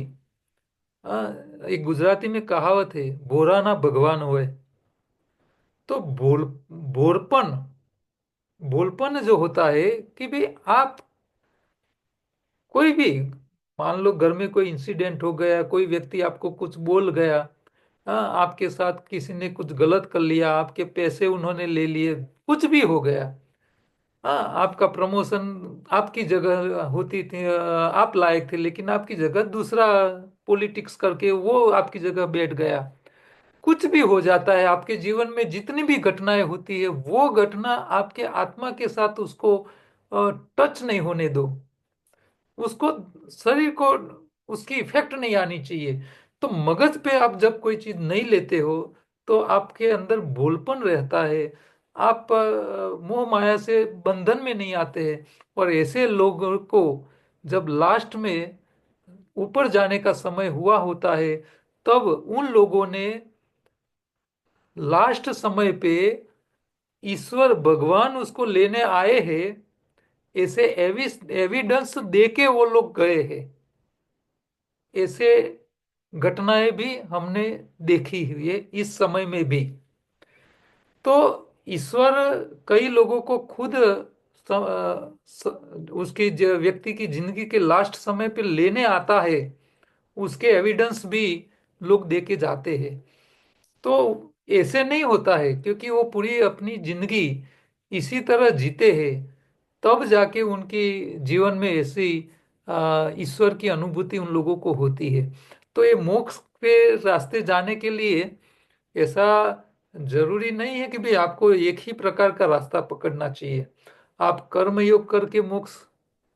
एक गुजराती में कहावत है, बोरा ना भगवान होए। तो भोरपन भोलपन जो होता है कि भाई आप कोई भी, मान लो घर में कोई इंसिडेंट हो गया, कोई व्यक्ति आपको कुछ बोल गया, आपके साथ किसी ने कुछ गलत कर लिया, आपके पैसे उन्होंने ले लिए, कुछ भी हो गया, आपका प्रमोशन आपकी जगह होती थी, आप लायक थे, लेकिन आपकी जगह दूसरा पॉलिटिक्स करके वो आपकी जगह बैठ गया, कुछ भी हो जाता है आपके जीवन में, जितनी भी घटनाएं होती है वो घटना आपके आत्मा के साथ उसको टच नहीं होने दो, उसको शरीर को उसकी इफेक्ट नहीं आनी चाहिए। तो मगज पे आप जब कोई चीज नहीं लेते हो तो आपके अंदर भोलपन रहता है, आप मोह माया से बंधन में नहीं आते हैं। और ऐसे लोगों को जब लास्ट में ऊपर जाने का समय हुआ होता है, तब उन लोगों ने लास्ट समय पे ईश्वर भगवान उसको लेने आए हैं ऐसे एविडेंस देके वो लोग गए हैं। ऐसे घटनाएं भी हमने देखी हुई है इस समय में भी। तो ईश्वर कई लोगों को खुद उसकी व्यक्ति की जिंदगी के लास्ट समय पे लेने आता है, उसके एविडेंस भी लोग दे के जाते हैं। तो ऐसे नहीं होता है, क्योंकि वो पूरी अपनी जिंदगी इसी तरह जीते हैं, तब जाके उनकी जीवन में ऐसी ईश्वर की अनुभूति उन लोगों को होती है। तो ये मोक्ष के रास्ते जाने के लिए ऐसा जरूरी नहीं है कि भाई आपको एक ही प्रकार का रास्ता पकड़ना चाहिए। आप कर्म योग करके मोक्ष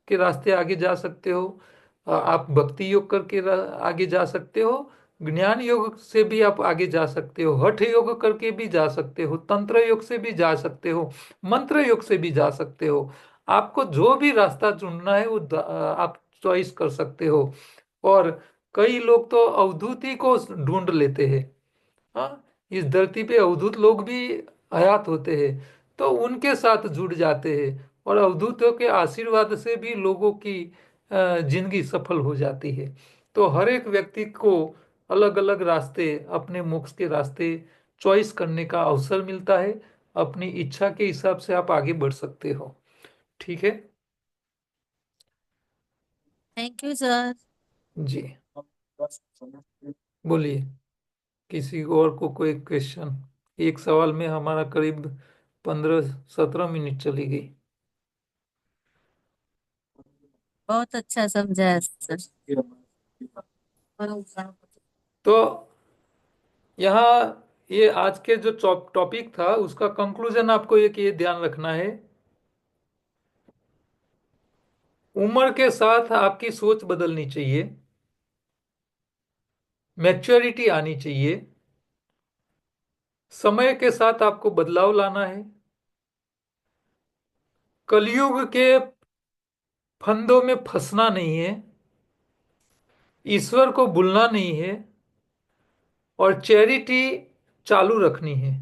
के रास्ते आगे जा सकते हो, आप भक्ति योग करके आगे जा सकते हो, ज्ञान योग से भी आप आगे जा सकते हो, हठ योग करके भी जा सकते हो, तंत्र योग से भी जा सकते हो, मंत्र योग से भी जा सकते हो। आपको जो भी रास्ता चुनना है वो आप चॉइस कर सकते हो। और कई लोग तो अवधूति को ढूंढ लेते हैं। हाँ, इस धरती पे अवधूत लोग भी हयात होते हैं, तो उनके साथ जुड़ जाते हैं, और अवधूतों के आशीर्वाद से भी लोगों की जिंदगी सफल हो जाती है। तो हर एक व्यक्ति को अलग अलग रास्ते, अपने मोक्ष के रास्ते चॉइस करने का अवसर मिलता है। अपनी इच्छा के हिसाब से आप आगे बढ़ सकते हो। ठीक है थैंक यू सर। जी, बोलिए। किसी और को कोई क्वेश्चन? एक सवाल में हमारा करीब 15-17 मिनट चली गई। बहुत अच्छा समझाया सर। तो यहाँ ये आज के जो टॉपिक था उसका कंक्लूजन आपको एक ये ध्यान रखना है, उम्र के साथ आपकी सोच बदलनी चाहिए, मैच्योरिटी आनी चाहिए, समय के साथ आपको बदलाव लाना है, कलयुग के फंदों में फंसना नहीं है, ईश्वर को भूलना नहीं है, और चैरिटी चालू रखनी है।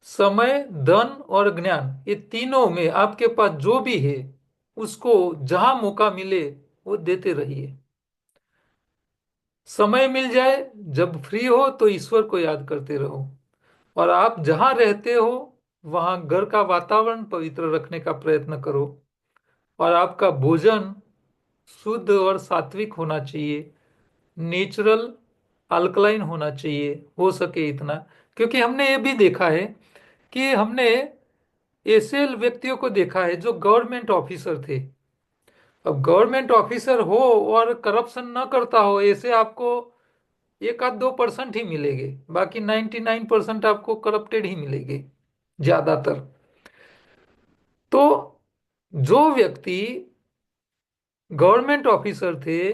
समय, धन और ज्ञान, ये तीनों में आपके पास जो भी है उसको जहां मौका मिले वो देते रहिए। समय मिल जाए, जब फ्री हो तो ईश्वर को याद करते रहो, और आप जहां रहते हो वहां घर का वातावरण पवित्र रखने का प्रयत्न करो, और आपका भोजन शुद्ध और सात्विक होना चाहिए, नेचुरल अल्कलाइन होना चाहिए, हो सके इतना। क्योंकि हमने ये भी देखा है कि हमने ऐसे व्यक्तियों को देखा है जो गवर्नमेंट ऑफिसर थे। अब गवर्नमेंट ऑफिसर हो और करप्शन ना करता हो, ऐसे आपको 1-2% ही मिलेंगे, बाकी 99% आपको करप्टेड ही मिलेंगे ज्यादातर। तो जो व्यक्ति गवर्नमेंट ऑफिसर थे,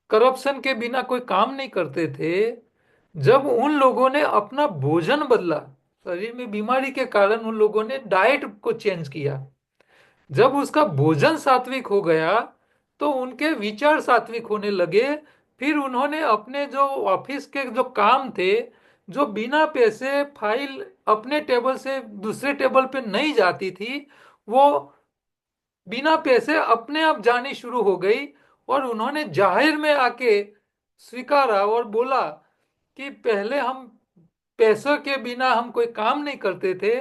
करप्शन के बिना कोई काम नहीं करते थे, जब उन लोगों ने अपना भोजन बदला, शरीर में बीमारी के कारण उन लोगों ने डाइट को चेंज किया, जब उसका भोजन सात्विक हो गया तो उनके विचार सात्विक होने लगे। फिर उन्होंने अपने जो ऑफिस के जो काम थे, जो बिना पैसे फाइल अपने टेबल से दूसरे टेबल पे नहीं जाती थी, वो बिना पैसे अपने आप जानी शुरू हो गई। और उन्होंने जाहिर में आके स्वीकारा और बोला कि पहले हम पैसों के बिना हम कोई काम नहीं करते थे,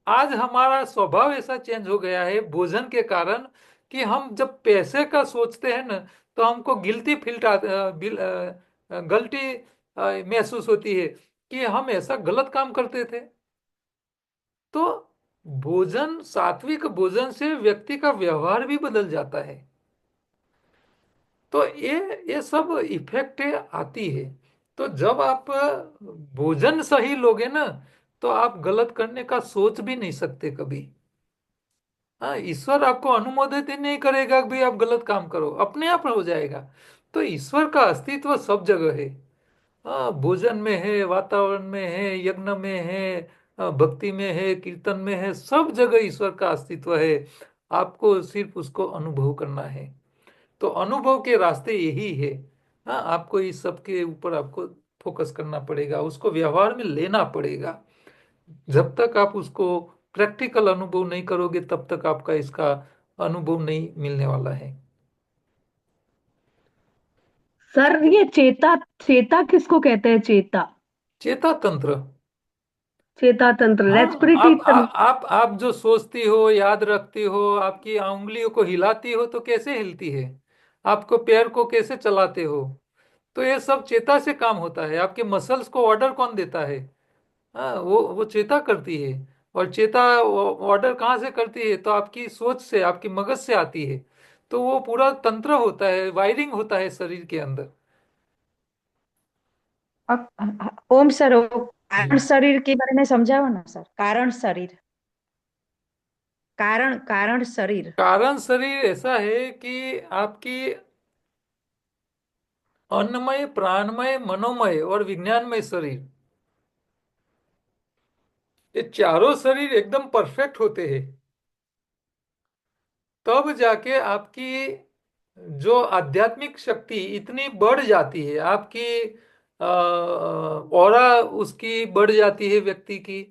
आज हमारा स्वभाव ऐसा चेंज हो गया है भोजन के कारण, कि हम जब पैसे का सोचते हैं ना तो हमको गिल्टी गलती महसूस होती है कि हम ऐसा गलत काम करते थे। तो भोजन, सात्विक भोजन से व्यक्ति का व्यवहार भी बदल जाता है। तो ये सब इफेक्ट आती है। तो जब आप भोजन सही लोगे ना, तो आप गलत करने का सोच भी नहीं सकते कभी। हाँ, ईश्वर आपको अनुमोदित ही नहीं करेगा कि भाई आप गलत काम करो, अपने आप हो जाएगा। तो ईश्वर का अस्तित्व सब जगह है। हाँ, भोजन में है, वातावरण में है, यज्ञ में है, भक्ति में है, कीर्तन में है, सब जगह ईश्वर का अस्तित्व है। आपको सिर्फ उसको अनुभव करना है। तो अनुभव के रास्ते यही है। हाँ, आपको इस सब के ऊपर आपको फोकस करना पड़ेगा, उसको व्यवहार में लेना पड़ेगा। जब तक आप उसको प्रैक्टिकल अनुभव नहीं करोगे तब तक आपका इसका अनुभव नहीं मिलने वाला है। सर ये चेता चेता किसको कहते हैं चेता? चेता तंत्र, चेता तंत्र, हाँ, रेस्पिरेटरी आप जो सोचती हो, याद रखती हो, आपकी उंगलियों को हिलाती हो तो कैसे हिलती है, आपको पैर को कैसे चलाते हो, तो ये सब चेता से काम होता है। आपके मसल्स को ऑर्डर कौन देता है? हाँ, वो चेता करती है। और चेता ऑर्डर कहाँ से करती है? तो आपकी सोच से, आपकी मगज से आती है। तो वो पूरा तंत्र होता है, वायरिंग होता है शरीर के अंदर। ओम सर, जी। कारण शरीर के बारे में समझाओ ना सर। कारण शरीर, कारण कारण शरीर। कारण शरीर ऐसा है कि आपकी अन्नमय, प्राणमय, मनोमय और विज्ञानमय शरीर, ये चारों शरीर एकदम परफेक्ट होते हैं। तब जाके आपकी जो आध्यात्मिक शक्ति इतनी बढ़ जाती है, आपकी ऑरा उसकी बढ़ जाती है व्यक्ति की।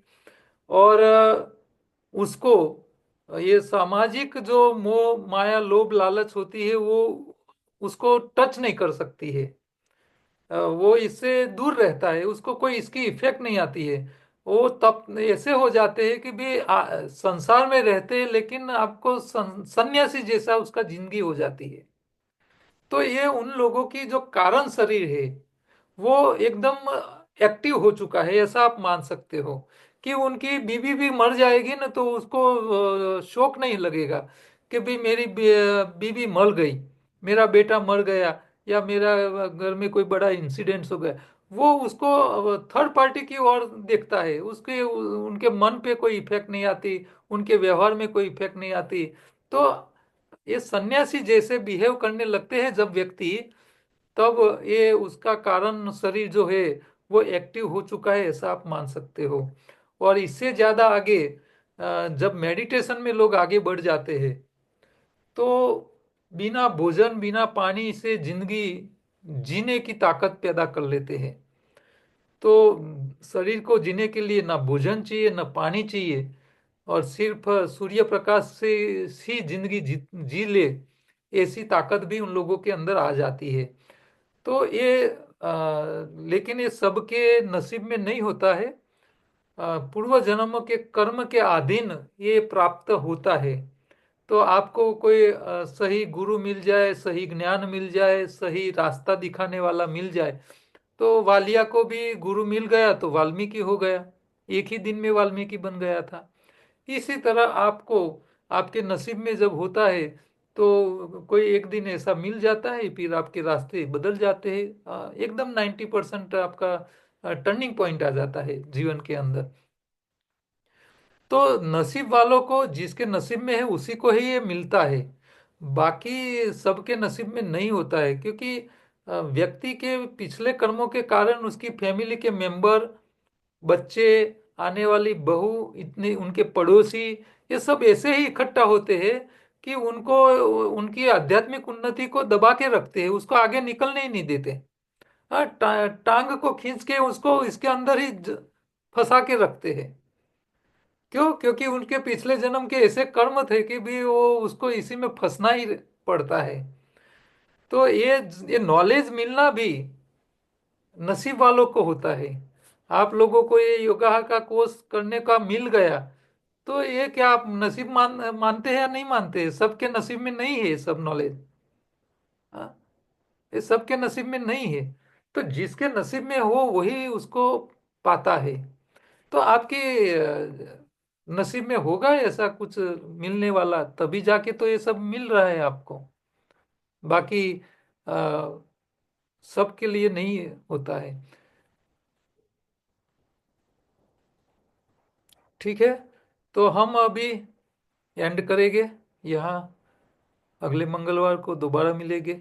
और उसको ये सामाजिक जो मोह माया लोभ लालच होती है, वो उसको टच नहीं कर सकती है। वो इससे दूर रहता है, उसको कोई इसकी इफेक्ट नहीं आती है। वो तब ऐसे हो जाते हैं कि भी संसार में रहते हैं, लेकिन आपको सन्यासी जैसा उसका जिंदगी हो जाती है। तो ये उन लोगों की जो कारण शरीर है वो एकदम एक्टिव हो चुका है, ऐसा आप मान सकते हो। कि उनकी बीवी भी मर जाएगी ना तो उसको शौक नहीं लगेगा कि भी मेरी बीवी मर गई, मेरा बेटा मर गया, या मेरा घर में कोई बड़ा इंसिडेंट हो गया। वो उसको थर्ड पार्टी की ओर देखता है, उसके उनके मन पे कोई इफेक्ट नहीं आती, उनके व्यवहार में कोई इफेक्ट नहीं आती। तो ये सन्यासी जैसे बिहेव करने लगते हैं जब व्यक्ति, तब ये उसका कारण शरीर जो है वो एक्टिव हो चुका है, ऐसा आप मान सकते हो। और इससे ज्यादा आगे जब मेडिटेशन में लोग आगे बढ़ जाते हैं तो बिना भोजन, बिना पानी से जिंदगी जीने की ताकत पैदा कर लेते हैं। तो शरीर को जीने के लिए ना भोजन चाहिए, ना पानी चाहिए, और सिर्फ सूर्य प्रकाश से ही जिंदगी जी ले, ऐसी ताकत भी उन लोगों के अंदर आ जाती है। तो ये लेकिन ये सबके नसीब में नहीं होता है। पूर्व जन्म के कर्म के अधीन ये प्राप्त होता है। तो आपको कोई सही गुरु मिल जाए, सही ज्ञान मिल जाए, सही रास्ता दिखाने वाला मिल जाए। तो वालिया को भी गुरु मिल गया तो वाल्मीकि हो गया, एक ही दिन में वाल्मीकि बन गया था। इसी तरह आपको आपके नसीब में जब होता है तो कोई एक दिन ऐसा मिल जाता है, फिर आपके रास्ते बदल जाते हैं। एकदम 90% आपका टर्निंग पॉइंट आ जाता है जीवन के अंदर। तो नसीब वालों को, जिसके नसीब में है उसी को ही ये मिलता है। बाकी सबके नसीब में नहीं होता है, क्योंकि व्यक्ति के पिछले कर्मों के कारण उसकी फैमिली के मेंबर, बच्चे, आने वाली बहू, इतने उनके पड़ोसी, ये सब ऐसे ही इकट्ठा होते हैं कि उनको, उनकी आध्यात्मिक उन्नति को दबा के रखते हैं, उसको आगे निकलने ही नहीं देते। हाँ, टांग को खींच के उसको इसके अंदर ही फंसा के रखते हैं। क्यों? क्योंकि उनके पिछले जन्म के ऐसे कर्म थे कि भी वो उसको इसी में फंसना ही पड़ता है। तो ये नॉलेज मिलना भी नसीब वालों को होता है। आप लोगों को ये योगा का कोर्स करने का मिल गया, तो ये क्या आप नसीब मानते हैं या नहीं मानते हैं? सबके नसीब में नहीं है ये सब नॉलेज। हाँ, ये सबके नसीब में नहीं है। तो जिसके नसीब में हो वही उसको पाता है। तो आपके नसीब में होगा ऐसा कुछ मिलने वाला, तभी जाके तो ये सब मिल रहा है आपको। बाकी अ, सबके लिए नहीं होता है। ठीक है, तो हम अभी एंड करेंगे यहाँ। अगले मंगलवार को दोबारा मिलेंगे।